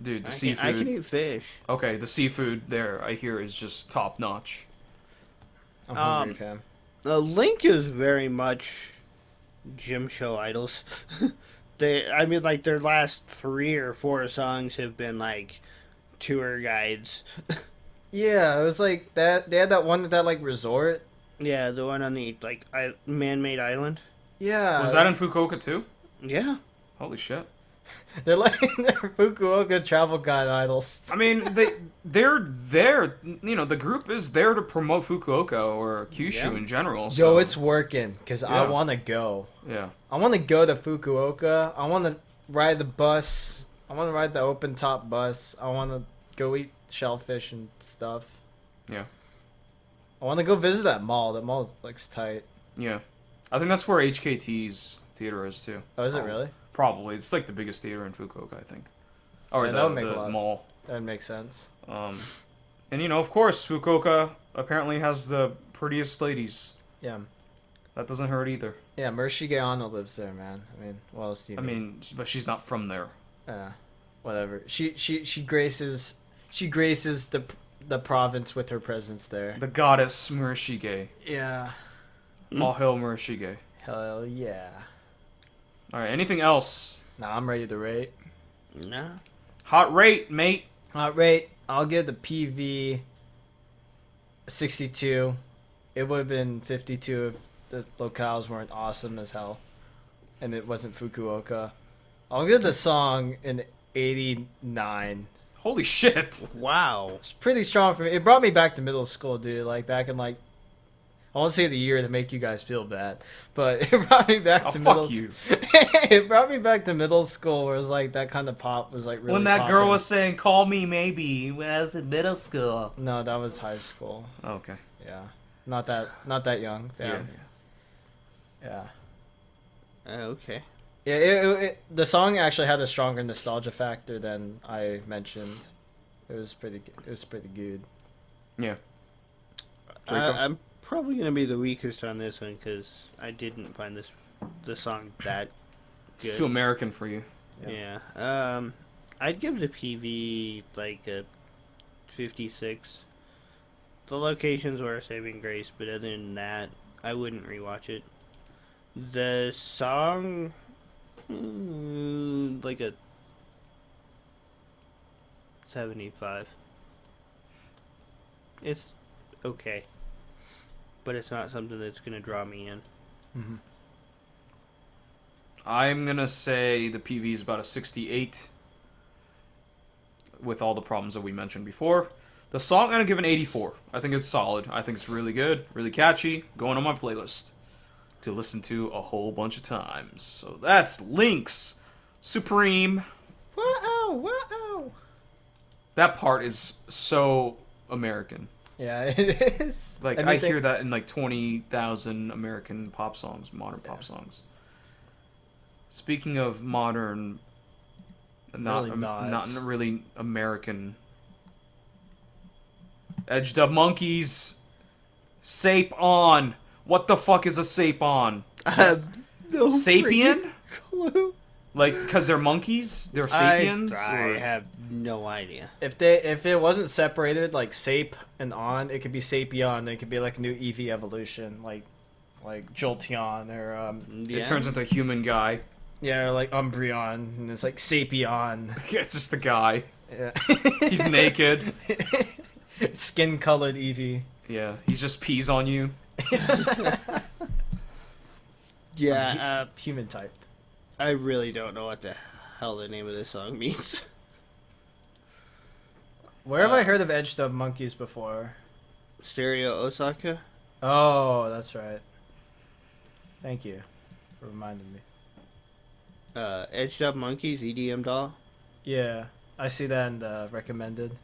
dude, the I seafood. can eat fish. Okay, the seafood there I hear is just top notch. I'm hungry, fam. LinQ is very much gym show idols. Like their last 3 or 4 songs have been like tour guides. Yeah, it was like that. They had that one at that like resort. Yeah, the one on the like man-made island. Yeah. Was that in Fukuoka too? Yeah. Holy shit. They're like they're Fukuoka travel guide idols. I mean, they're there. You know, the group is there to promote Fukuoka or Kyushu Yeah. in general. So. Yo, it's working because I Yeah. want to go. Yeah. I want to go to Fukuoka. I want to ride the bus. I want to ride the open top bus. I want to go eat shellfish and stuff. Yeah. I want to go visit that mall. That mall looks tight. Yeah. I think that's where HKT's theater is too. Oh, is it really? Probably. It's like the biggest theater in Fukuoka, I think. Or Yeah, that would the, make a the lot. mall. That makes sense. And you know, of course, Fukuoka apparently has the prettiest ladies. Yeah. That doesn't hurt either. Yeah, Murashige Ano lives there, man. I mean, what else do you I need? mean, but she's not from there. Whatever. She graces the province with her presence there. The goddess Murashige. Yeah. All hail Murashige. Hell yeah. All right. Anything else? Nah, I'm ready to rate. Nah. Hot rate, mate. Rate. I'll give the PV 62. It would have been 52 if the locales weren't awesome as hell, and it wasn't Fukuoka. I'll give the song an 89. Holy shit. Wow. It's pretty strong for me. It brought me back to middle school, dude. Like back in like, I won't say the year to make you guys feel bad, but it brought me back to middle. Fuck you. It brought me back to middle school, where it was like that kind of pop was like really. When that girl poppin'. was saying, "Call me maybe," when I was in middle school. No, that was high school. Oh, okay. Yeah, not that young. Yeah. Yeah. Okay. Yeah, the song actually had a stronger nostalgia factor than I mentioned. It was pretty good. Yeah. Draco? I'm probably gonna be the weakest on this one because I didn't find the song that good. It's too American for you. Yeah. Yeah. I'd give the PV like a 56. The locations were a saving grace, but other than that, I wouldn't rewatch it. The song, like a 75. It's okay, but it's not something that's gonna draw me in. Mm-hmm. I'm gonna say the PV is about a 68, with all the problems that we mentioned before. The song I'm gonna give an 84. I think it's solid. I think it's really good, really catchy. Going on my playlist to listen to a whole bunch of times. So that's Link's Supreme. Wow. That part is so American. Yeah, it is. Like, I hear that in like 20,000 American pop songs, modern pop songs. Speaking of modern, not really American. Edge Dub Monkeys, Sape On. What the fuck is a Sape On? I have no Sapien? clue. Like, because they're monkeys? They're sapiens? I have no idea. If it wasn't separated like Sape and On, it could be Sapion. It could be like a new Eevee evolution, like Jolteon or It turns into a human guy. or like Umbreon, and it's like Sapion. It's just a guy. Yeah. He's naked. Skin colored Eevee. Yeah, he just pees on you. Yeah, Human type. I really don't know what the hell the name of this song means. Where have I heard of Edge Dub Monkeys before? Stereo Osaka? Oh, that's right. Thank you for reminding me. Edged Up Monkeys, EDM doll. Yeah, I see that in the recommended.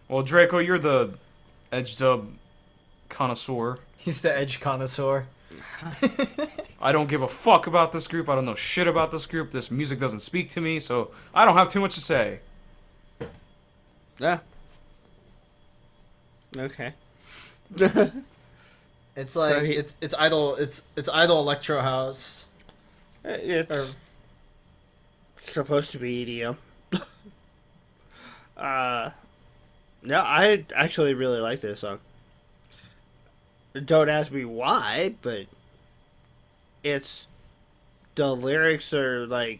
Well, Draco, you're the Edge Dub connoisseur. He's the Edge connoisseur. I don't give a fuck about this group. I don't know shit about this group. This music doesn't speak to me, so I don't have too much to say. Yeah. Okay. It's like it's idol electro house. It's Or, supposed to be EDM. No, I actually really like this song. Don't ask me why, but the lyrics are like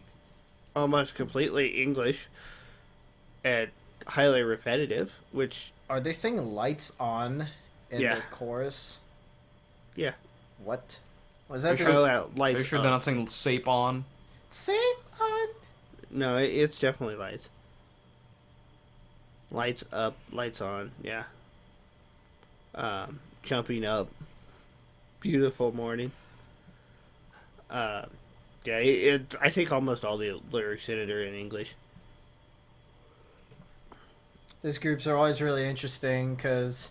almost completely English and highly repetitive, which are they saying lights on in Yeah. the chorus? yeah. What? Was Are that you the sure- Out lights Are you sure up. they're not saying Sape On? Save on? No, it's definitely lights. Lights up, lights on, yeah. Jumping up. Beautiful morning. Yeah, I think almost all the lyrics in it are in English. These groups are always really interesting because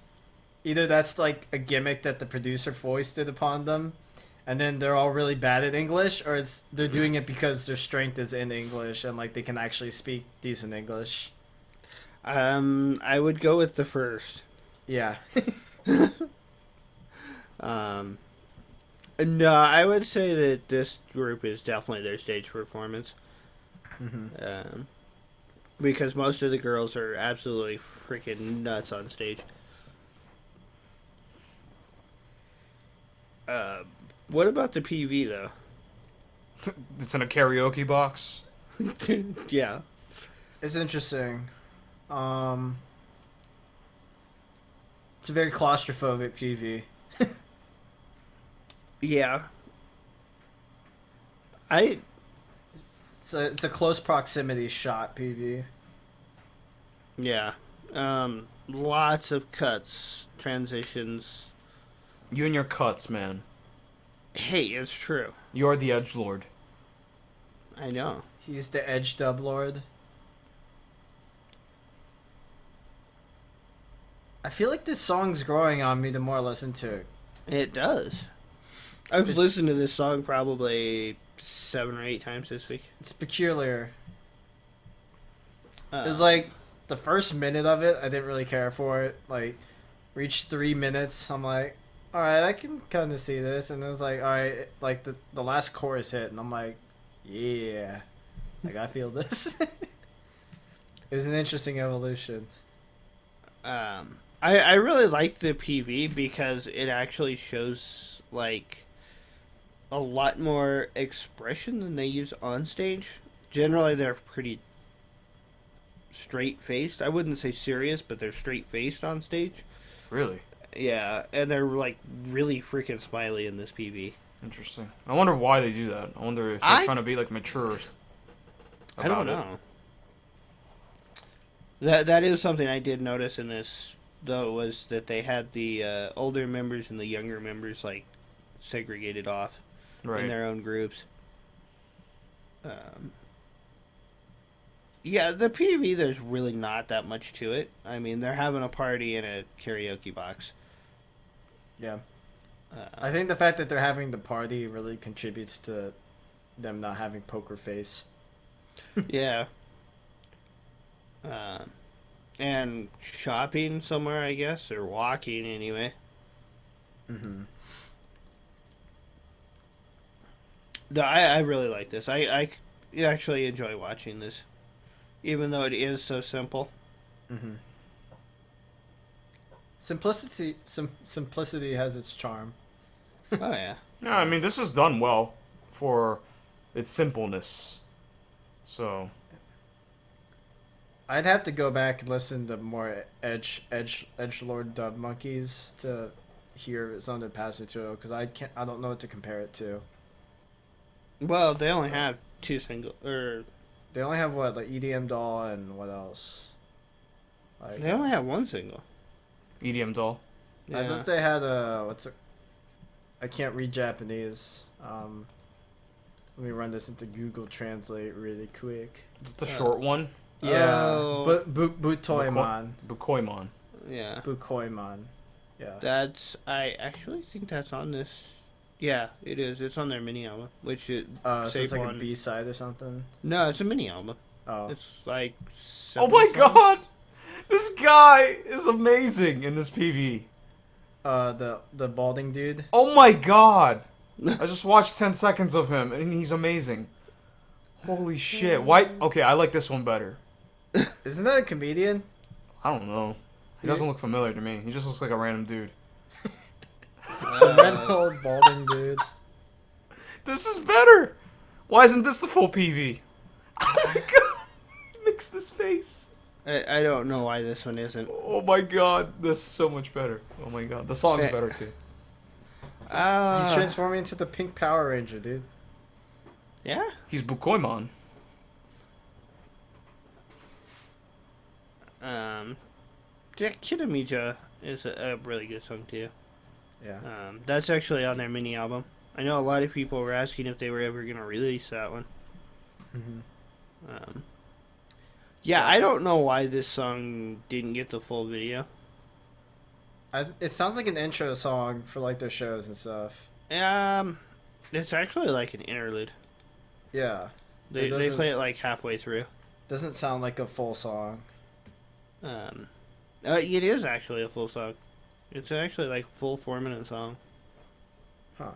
either that's like a gimmick that the producer foisted upon them, and then they're all really bad at English, or they're doing it because their strength is in English and like they can actually speak decent English. I would go with the first. Yeah. No, I would say that this group is definitely their stage performance. Mm-hmm. Because most of the girls are absolutely freaking nuts on stage. What about the PV though? It's in a karaoke box. Yeah. It's interesting. It's a very claustrophobic PV. Yeah. It's a close proximity shot, PV. Yeah. Lots of cuts, transitions. You and your cuts, man. Hey, it's true. You are the edgelord. I know. He's the edge dub lord. I feel like this song's growing on me the more I listen to it. It does. I've listened to this song probably 7 or 8 times this week. It's peculiar. It's like the first minute of it, I didn't really care for it. Like, reached 3 minutes, I'm like, all right, I can kind of see this. And then it's like, all right, like the last chorus hit, and I'm like, yeah, like I feel this. It was an interesting evolution. I really like the PV because it actually shows like a lot more expression than they use on stage. Generally, they're pretty straight faced. I wouldn't say serious, but they're straight faced on stage. Really? Yeah, and they're like really freaking smiley in this PV. Interesting. I wonder why they do that. I wonder if they're trying to be like mature. I don't know. That is something I did notice in this, though, was that they had the older members and the younger members like segregated off in their own groups. Yeah, the PV, there's really not that much to it. I mean, they're having a party in a karaoke box. Yeah. I think the fact that they're having the party really contributes to them not having poker face. Yeah. And shopping somewhere, I guess, or walking anyway. Mm-hmm. No, I really like this. I actually enjoy watching this, even though it is so simple. Mm-hmm. Simplicity has its charm. Oh, yeah. Yeah, I mean, this is done well for its simpleness. So I'd have to go back and listen to more edgelord dub monkeys to hear some of the passage to because I don't know what to compare it to. Well, they only have 2 singles, or they only have what, like EDM Doll and what else? Like, they only have 1 single. EDM Doll. Yeah. I thought they had I can't read Japanese. Let me run this into Google Translate really quick. It's the short one. Yeah, Oh. but Butoimon. Bukoimon. Yeah. Bukoimon. Yeah. I actually think that's on this. Yeah, it is. It's on their mini album, which it. So it's like a B-side or something. No, it's a mini album. Oh. It's like. Oh my god! This guy is amazing in this PV. The balding dude. Oh my god! I just watched 10 seconds of him and he's amazing. Holy shit. Why? Okay, I like this one better. Isn't that a comedian? I don't know. He doesn't look familiar to me. He just looks like a random dude. A red old balding dude. This is better! Why isn't this the full PV? Oh my god! Mix this face. I don't know why this one isn't. Oh my god, this is so much better. Oh my god, the song's better too. He's transforming into the pink Power Ranger, dude. Yeah? He's Bukoimon. Yeah, Kitamija is a really good song too. Yeah. That's actually on their mini album. I know a lot of people were asking if they were ever going to release that one. Mm-hmm. Yeah, I don't know why this song didn't get the full video. It sounds like an intro song for like their shows and stuff. It's actually like an interlude. Yeah. They play it like halfway through. Doesn't sound like a full song. It is actually a full song. It's actually like full 4-minute song. Huh.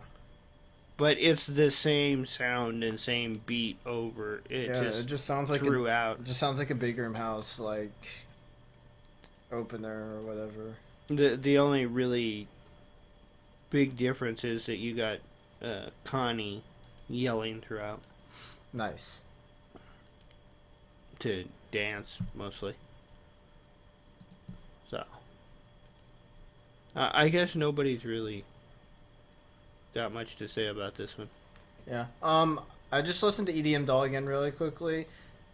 But it's the same sound and same beat over. It just sounds like throughout. It just sounds like a Big Room House like opener or whatever. The only really big difference is that you got Connie yelling throughout Nice. to dance mostly. So I guess nobody's really got much to say about this one. Yeah. I just listened to EDM Doll again really quickly.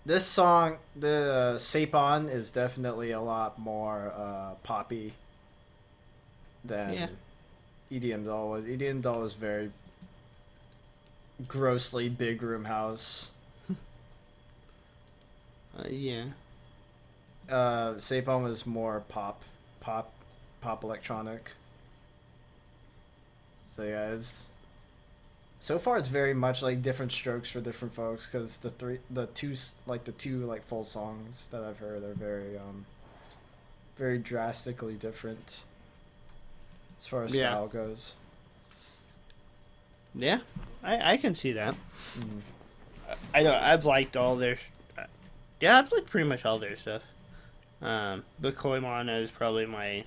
This song, the Sapon, is definitely a lot more poppy than EDM Doll was. EDM Doll was very grossly big room house. Yeah. Sapon was more pop electronic. So yeah, so far it's very much like different strokes for different folks because the two full songs that I've heard are very drastically different as far as style goes. Yeah, I can see that. I've liked all their. Yeah, I've liked pretty much all their stuff. But Koimon is probably my.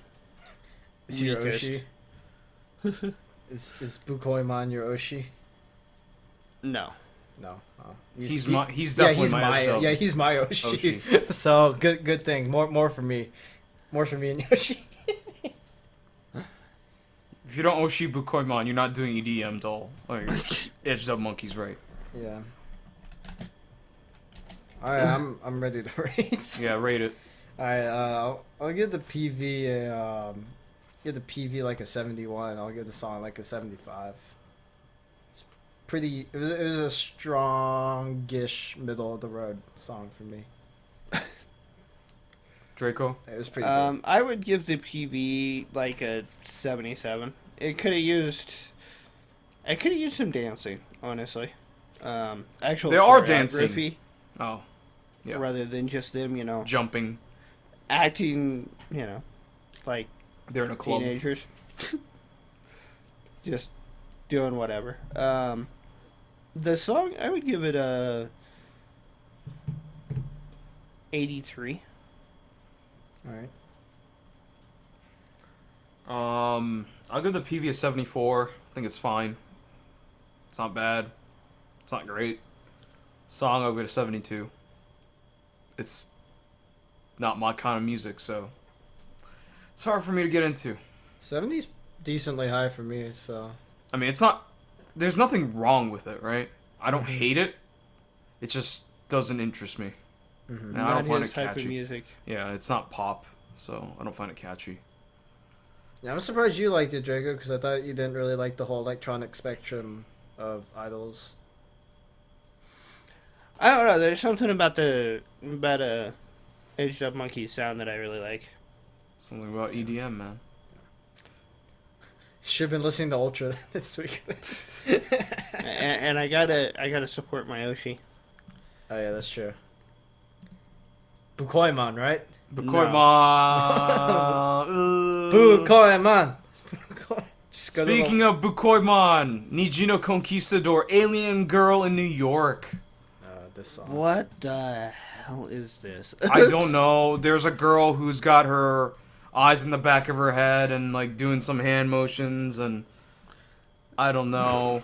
Is your Oshi? Is Bukoimon your Oshi? No. No. Oh. He's definitely my Oshi. Yeah, he's my Oshi. So good thing. More for me. More for me and Yoshi. If you don't Oshi Bukoimon, you're not doing EDM Doll. Or Edged Up Monkey's right. Yeah. Alright, I'm ready to rate. Yeah, rate it. Alright, I'll give the PV like a 71. I'll give the song like a 75. It was a strongish middle of the road song for me. Draco? It was pretty good. I would give the PV like a 77. I could have used some dancing, honestly. Actual they are dancing. Oh. Yeah. Rather than just them, jumping. Acting, like they're in a club. Teenagers. Just doing whatever. The song, I would give it a 83. Alright. I'll give the PV a 74. I think it's fine. It's not bad. It's not great. Song, I'll give it a 72. It's not my kind of music, so it's hard for me to get into. 70's decently high for me, so. I mean, it's not. There's nothing wrong with it, right? I don't hate it. It just doesn't interest me. Mm-hmm. And I don't find his it type catchy. of music. Yeah, it's not pop, so I don't find it catchy. Yeah, I'm surprised you liked it, Draco, because I thought you didn't really like the whole electronic spectrum of idols. I don't know. There's something about Edged Up Monkey sound that I really like. Something about EDM, man. Should have been listening to Ultra this week. and I gotta support my Oshi. Oh yeah, that's true. Bukoimon, right? Bukoimon. Bukoimon. Speaking of Bukoimon, Nijino Conquistador, Alien Girl in New York. This song. What the hell is this? I don't know. There's a girl who's got her eyes in the back of her head and like doing some hand motions, and I don't know.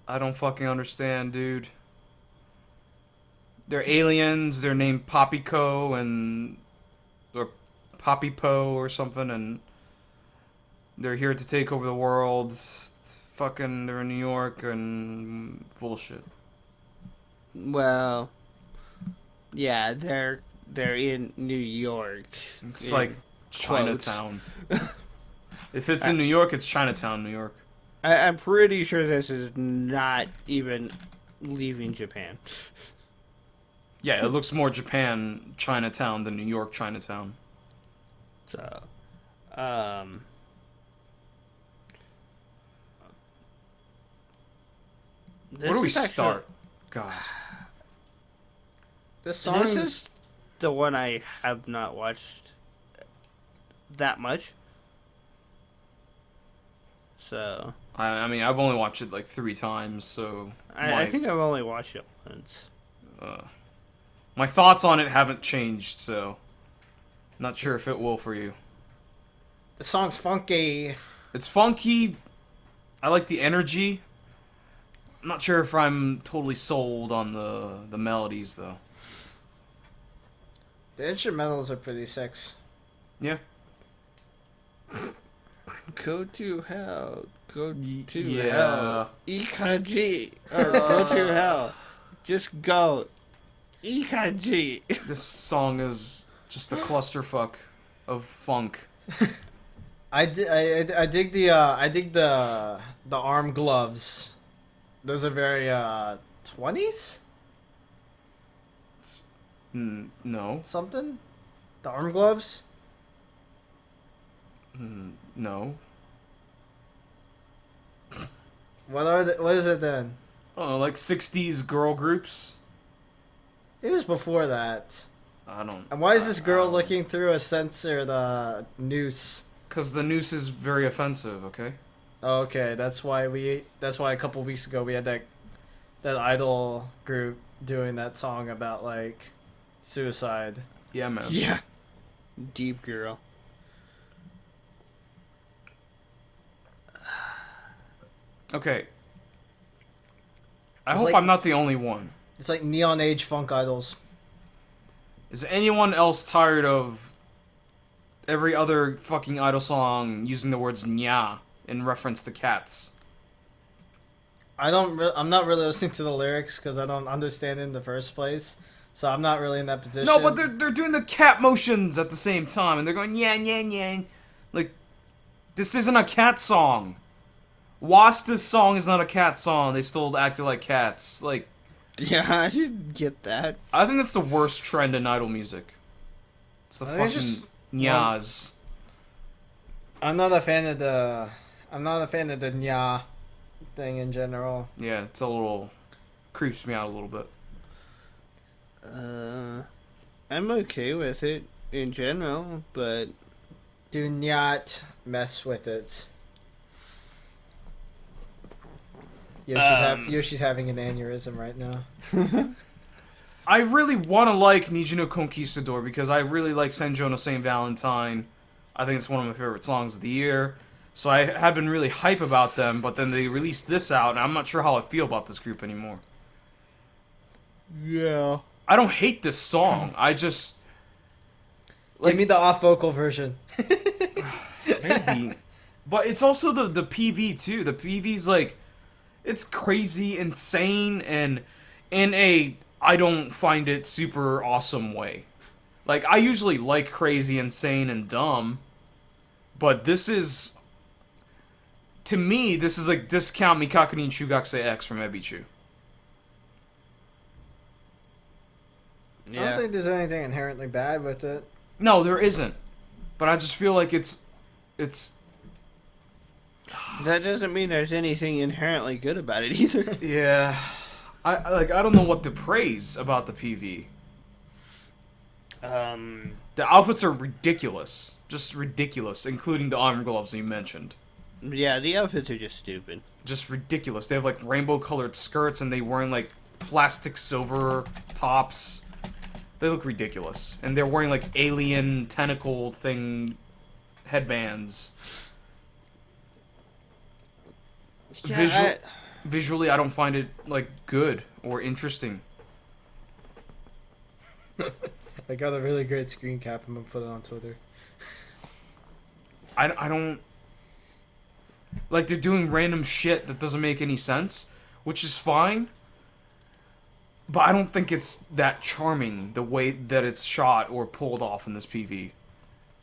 I don't fucking understand, dude. They're aliens. They're named Poppyco or Poppypo or something, and they're here to take over the world. Fucking, they're in New York and bullshit. Well, yeah, they're in New York. It's like Chinatown. If it's in New York, it's Chinatown, New York. I'm pretty sure this is not even leaving Japan. Yeah, it looks more Japan Chinatown than New York Chinatown. So, where do we start? God. This is the one I have not watched that much. So I mean, I've only watched it like 3 times, so I think I've only watched it once. My thoughts on it haven't changed, so not sure if it will for you. The song's funky. It's funky. I like the energy. I'm not sure if I'm totally sold on the melodies, though. The instrumentals are pretty sick. Yeah. Go to hell. Go to Yeah. hell. EKG. Or go to hell. Just go. EKG. This song is just a clusterfuck of funk. I dig the arm gloves. Those are very 20s No. something. The arm gloves. No. What is it then? Oh, like 60s girl groups? It was before that. I don't... And why is this girl I don't- looking through a sensor, the noose? Because the noose is very offensive, okay? Okay, that's why a couple weeks ago we had that idol group doing that song about like suicide. Yeah, man. Yeah. Deep girl. Okay. I It's hope like- I'm not the only one. It's like neon age funk idols. Is anyone else tired of every other fucking idol song using the words nya in reference to cats? I'm not really listening to the lyrics because I don't understand it in the first place. So I'm not really in that position. No, but they're doing the cat motions at the same time, and they're going yeah, yeah, yeah. Like, this isn't a cat song. Wasta's song is not a cat song. They still acted like cats. Like, Yeah, I didn't get that. I think that's the worst trend in idol music. It's the I think fucking it's just- nyas. I'm not a fan of the nya thing in general. Yeah, it's a little creeps me out a little bit. I'm okay with it in general, but Do not mess with it. Yoshi's having an aneurysm right now. I really want to like Niji no Conquistador because I really like Senjo no Saint Valentine. I think it's one of my favorite songs of the year. So I have been really hype about them, but then they released this out, and I'm not sure how I feel about this group anymore. yeah. I don't hate this song. I just... Give me the off vocal version. Maybe. But it's also the PV, too. The PV's like... It's crazy, insane, and in a I don't find it super awesome way. Like, I usually like crazy, insane, and dumb, but this is... To me, this is like discount Mikakunin Shugakusei X from Ebichu. I Yeah. don't think there's anything inherently bad with it. No, there isn't. But I just feel like it's... That doesn't mean there's anything inherently good about it either. Yeah... I don't know what to praise about the PV. The outfits are ridiculous. Just ridiculous, including the arm gloves you mentioned. Yeah, the outfits are just stupid. Just ridiculous. They have like rainbow colored skirts and they wearing like plastic silver tops. They look ridiculous. And they're wearing like alien tentacle thing headbands. Yeah, Visually, I don't find it like good or interesting. I got a really great screen cap. I'm gonna put it on Twitter. I don't... Like, they're doing random shit that doesn't make any sense, which is fine. But I don't think it's that charming, the way that it's shot or pulled off in this PV.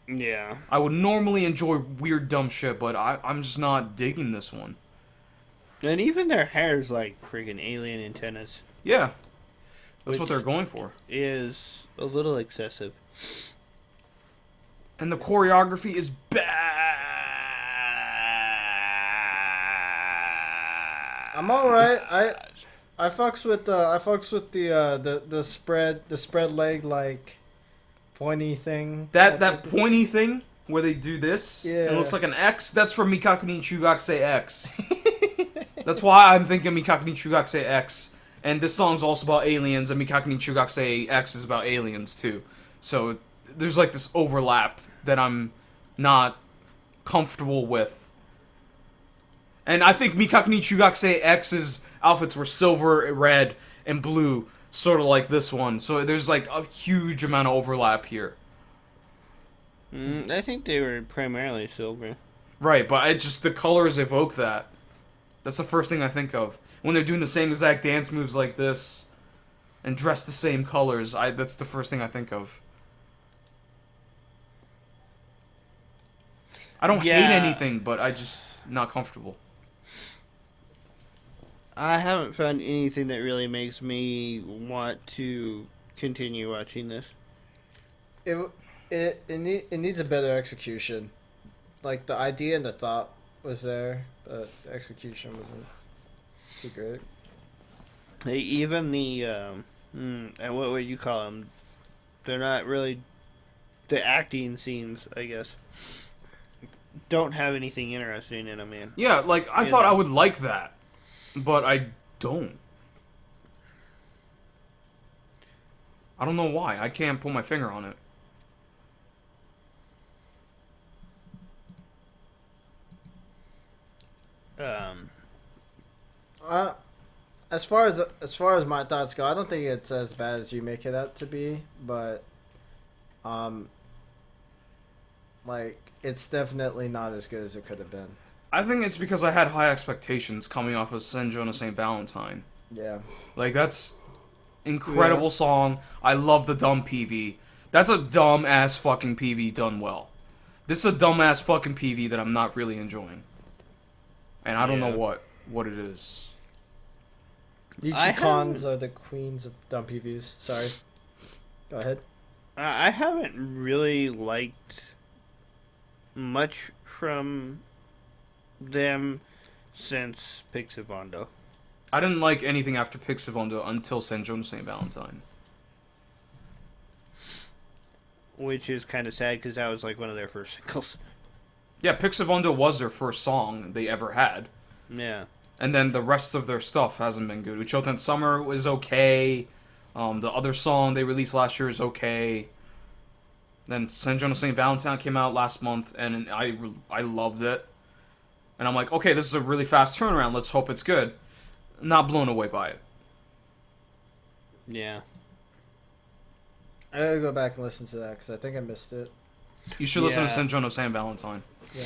Yeah. I would normally enjoy weird, dumb shit, but I'm just not digging this one. And even their hair's like freaking alien antennas. Yeah. That's what Which- they're going for. Is a little excessive. And the choreography is bad. I'm all right. I fucks with the spread leg like pointy thing. That pointy thing where they do this, Yeah. it looks like an X, that's from Mikakunin Shugakusei X. That's why I'm thinking Mikakunin Shugakusei X. And this song's also about aliens, and Mikakunin Shugakusei X is about aliens too. So there's like this overlap that I'm not comfortable with. And I think Mikakunin Shugakusei X's outfits were silver, red, and blue, sort of like this one. So there's like a huge amount of overlap here. I think they were primarily silver. Right, but the colors evoke that. That's the first thing I think of. When they're doing the same exact dance moves like this, and dressed the same colors, that's the first thing I think of. I don't hate anything, but I just not comfortable. I haven't found anything that really makes me want to continue watching this. It needs a better execution. Like, the idea and the thought was there, but the execution wasn't too great. Hey, even the and what would you call them? They're not really the acting scenes, I guess. Don't have anything interesting in them, man. Yeah, like I thought I would like that, but I don't. I don't know why. I can't put my finger on it. As far as my thoughts go, I don't think it's as bad as you make it out to be, but like, it's definitely not as good as it could have been. I think it's because I had high expectations coming off of Senjo no Saint Valentine. Yeah. Like, that's incredible song. I love the dumb PV. That's a dumb ass fucking PV done well. This is a dumb ass fucking PV that I'm not really enjoying. And I don't know what it is. Ichicons are the queens of dumb PVs. Sorry. Go ahead. I haven't really liked much from them since Pixavondo. I didn't like anything after Pixavondo until Senjo no Saint Valentine. Which is kind of sad because that was like one of their first singles. Yeah, Pixavondo was their first song they ever had. Yeah. And then the rest of their stuff hasn't been good. Uchoten Summer was okay. The other song they released last year is okay. Then Senjo no Saint Valentine came out last month, and I loved it. And I'm like, okay, this is a really fast turnaround. Let's hope it's good. Not blown away by it. Yeah. I gotta go back and listen to that because I think I missed it. You should listen to Senjo no Saint Valentine. Yeah.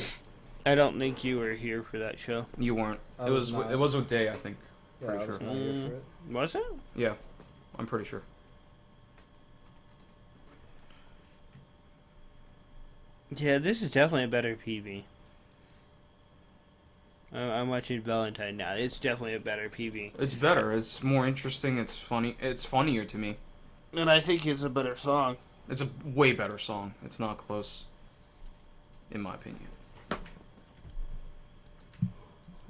I don't think you were here for that show. You weren't. I It was was not. it was with Day, I think. Yeah, Pretty I was sure. not here for it. Was it? Yeah, I'm pretty sure. Yeah, this is definitely a better PV. I'm watching Valentine now. It's definitely a better PV. It's better. It's more interesting. It's funny. It's funnier to me. And I think it's a better song. It's a way better song. It's not close, in my opinion.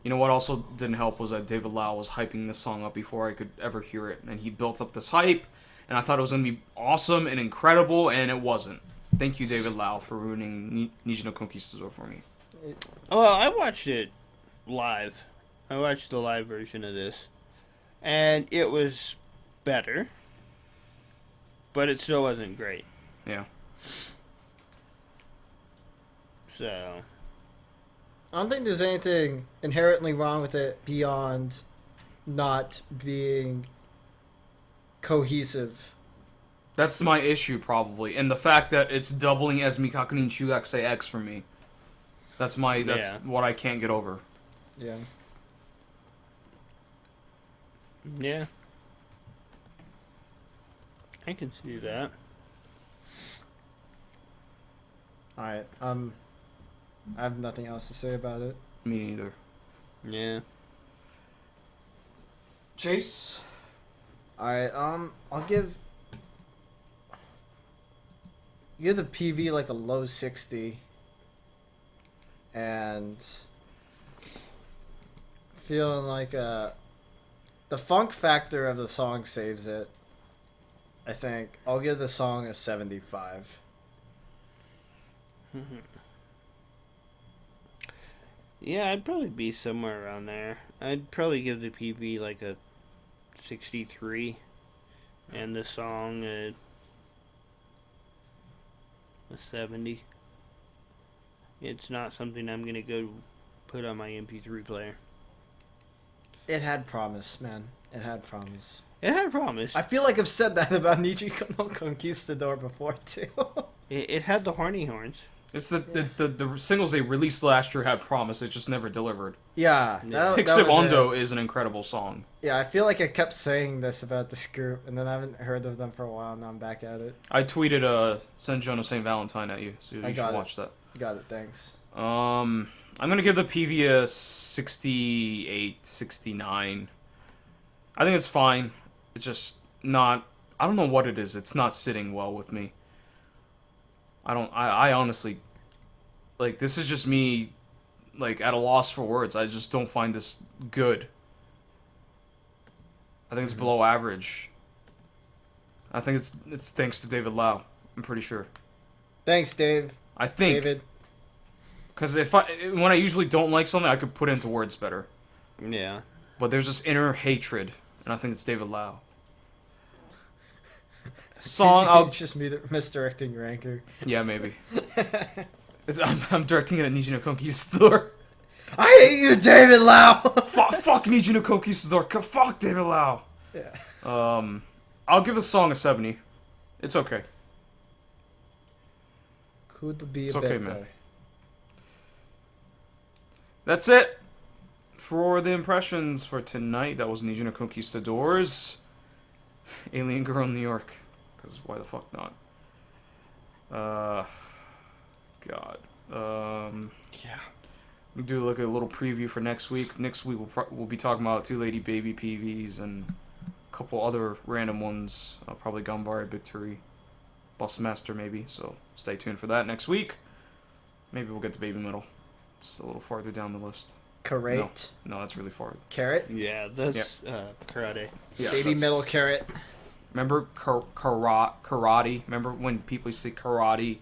You know what also didn't help was that David Lau was hyping this song up before I could ever hear it. And he built up this hype, and I thought it was going to be awesome and incredible, and it wasn't. Thank you, David Lau, for ruining Niji no Conquistador for me. Well, I watched it live. I watched the live version of this. And it was better. But it still wasn't great. Yeah. So... I don't think there's anything inherently wrong with it beyond not being cohesive. That's my issue, probably. And the fact that it's doubling as Mikakunin Chugakusei X for me. That's what I can't get over. Yeah. Yeah. I can see that. Alright, I have nothing else to say about it. Me neither. Yeah. Chase? Alright, I'll give the PV like a low 60. And feeling like the funk factor of the song saves it. I think I'll give the song a 75. Yeah, I'd probably be somewhere around there. I'd probably give the PV like a 63. And the song a 70. It's not something I'm going to go put on my MP3 player. It had promise, man. It had promise. It had promise. I feel like I've said that about Niji no Conquistador before too. It had the horny horns. It's the singles they released last year had promise. It just never delivered. Yeah. Yeah. Pixie Bondo is an incredible song. Yeah, I feel like I kept saying this about this group, and then I haven't heard of them for a while, and now I'm back at it. I tweeted Senjo no Saint Valentine at you, so you should watch that. Got it, thanks. I'm gonna give the PV a 68, 69. I think it's fine. It's just not. I don't know what it is. It's not sitting well with me. I honestly, like, this is just me, like, at a loss for words. I just don't find this good. I think it's below average. I think it's thanks to David Lau. I'm pretty sure. Thanks, Dave. I think. David. Because when I usually don't like something, I could put it into words better. Yeah. But there's this inner hatred, and I think it's David Lau. Song, It's just me misdirecting your anchor. Yeah, maybe. I'm directing it at Niji no Conquistador. I hate you, David Lau! Fuck Niji no Conquistador. Fuck David Lau. Yeah. I'll give the song a 70. It's okay. Could be It's a okay, bit man. better. That's it for the impressions for tonight. That was Niji no Conquistadors. Alien Girl in New York. Because why the fuck not? God. Yeah. We'll do like a little preview for next week. Next week we'll be talking about Two Lady Baby PVs and a couple other random ones. Probably Gambare, Victory, Busmaster maybe. So stay tuned for that next week. Maybe we'll get to Baby Metal. It's a little farther down the list. Carrot. No, that's really far. Carrot. Yeah, that's karate. Yeah, Baby metal carrot. Remember karate? Remember when people used to say karate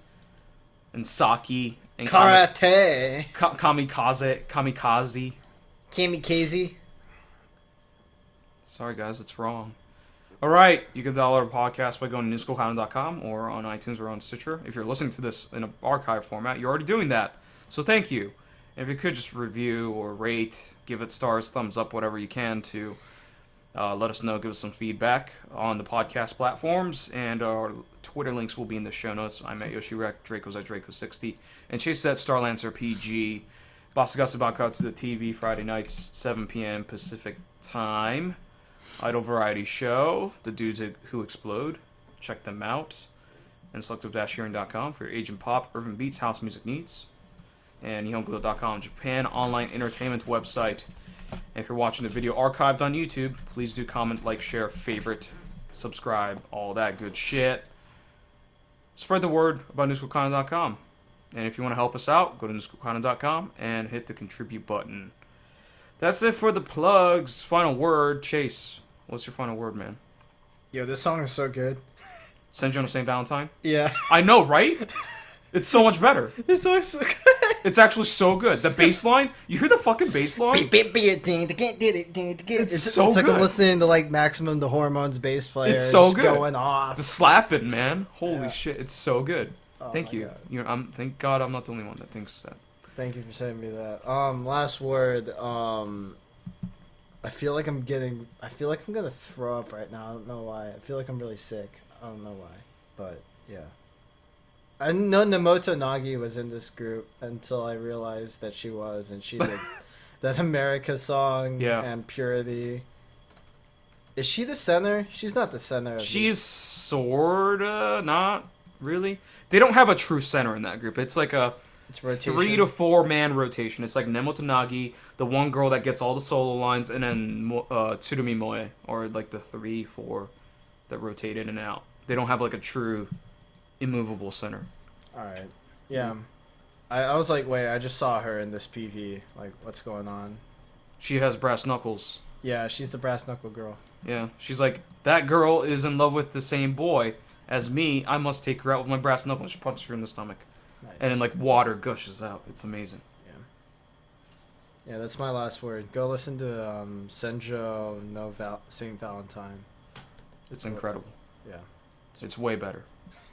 and sake and Karate. kamikaze? Kamikaze. Sorry guys, it's wrong. Alright, you can download our podcast by going to newschoolcounty.com or on iTunes or on Stitcher. If you're listening to this in an archive format, you're already doing that. So thank you. And if you could just review or rate, give it stars, thumbs up, whatever you can to let us know, give us some feedback on the podcast platforms, and our Twitter links will be in the show notes. I'm at YoshiRek, Draco's at Draco60, and Chase is at StarLancer PG. Basagasa Banka to the TV Friday nights, 7 p.m. Pacific time. Idol Variety Show, The Dudes Who Explode. Check them out. And selective-hearing.com for your Asian pop, urban beats, house music needs. And nihongo.com, Japan online entertainment website. And if you're watching the video archived on YouTube, please do comment, like, share, favorite, subscribe, all that good shit. Spread the word about newschoolcounty.com. And if you want to help us out, go to newschoolcounty.com and hit the contribute button. That's it for the plugs. Final word, Chase. What's your final word, man? Yo, this song is so good. Senjo no Saint Valentine? Yeah. I know, right? It's so much better. This song's so good. It's actually so good. The bass line, you hear the fucking bass line? It's so like good. I'm listening to like Maximum the Hormones bass player. It's so just good. Going off. The slapping, man. Holy Yeah. shit, it's so good. Oh Thank my you. God. Thank God I'm not the only one that thinks that. Thank you for sending me that. Last word. I feel like I'm gonna throw up right now. I don't know why. I feel like I'm really sick. I don't know why, but yeah. I didn't know Namoto Nagi was in this group until I realized that she was, and she did that America song and Purity. Is she the center? She's not the center. She's sorta, not really. They don't have a true center in that group. It's like a It's rotation. 3 to 4 man rotation. It's like Nemoto Nagi, the one girl that gets all the solo lines, and then Tsurumi Moe, or like the 3, 4 that rotate in and out. They don't have like a true immovable center. Alright. Yeah. I was like, wait, I just saw her in this PV. Like, what's going on? She has brass knuckles. Yeah, she's the brass knuckle girl. Yeah, she's like, that girl is in love with the same boy as me. I must take her out with my brass knuckles. She punches her in the stomach. Nice. And then like water gushes out. It's amazing. Yeah, that's my last word. Go listen to Senjo no Saint Valentine. It's incredible. Yeah. It's way better.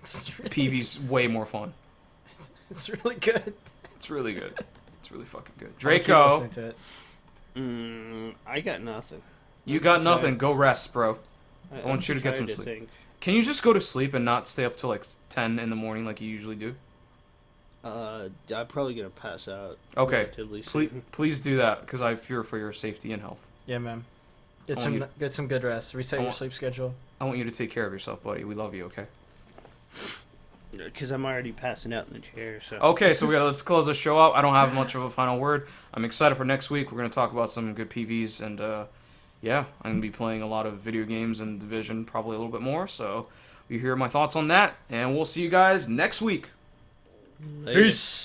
It's really, PV's way more fun. it's really good. It's really good. It's really fucking good. I'll keep Draco, listening to it. I got nothing. you got nothing. Go rest, bro. I want you to get some sleep. Can you just go to sleep and not stay up till like 10 in the morning like you usually do? I'm probably gonna pass out. Okay. Relatively soon. Please do that, because I fear for your safety and health. Yeah, man. I want Get some good rest. Reset I your want- sleep schedule. I want you to take care of yourself, buddy. We love you, okay? Because I'm already passing out in the chair. So. Okay, so let's close the show out. I don't have much of a final word. I'm excited for next week. We're going to talk about some good PVs, and yeah, I'm going to be playing a lot of video games and Division, probably a little bit more. So you hear my thoughts on that, and we'll see you guys next week. Later. Peace.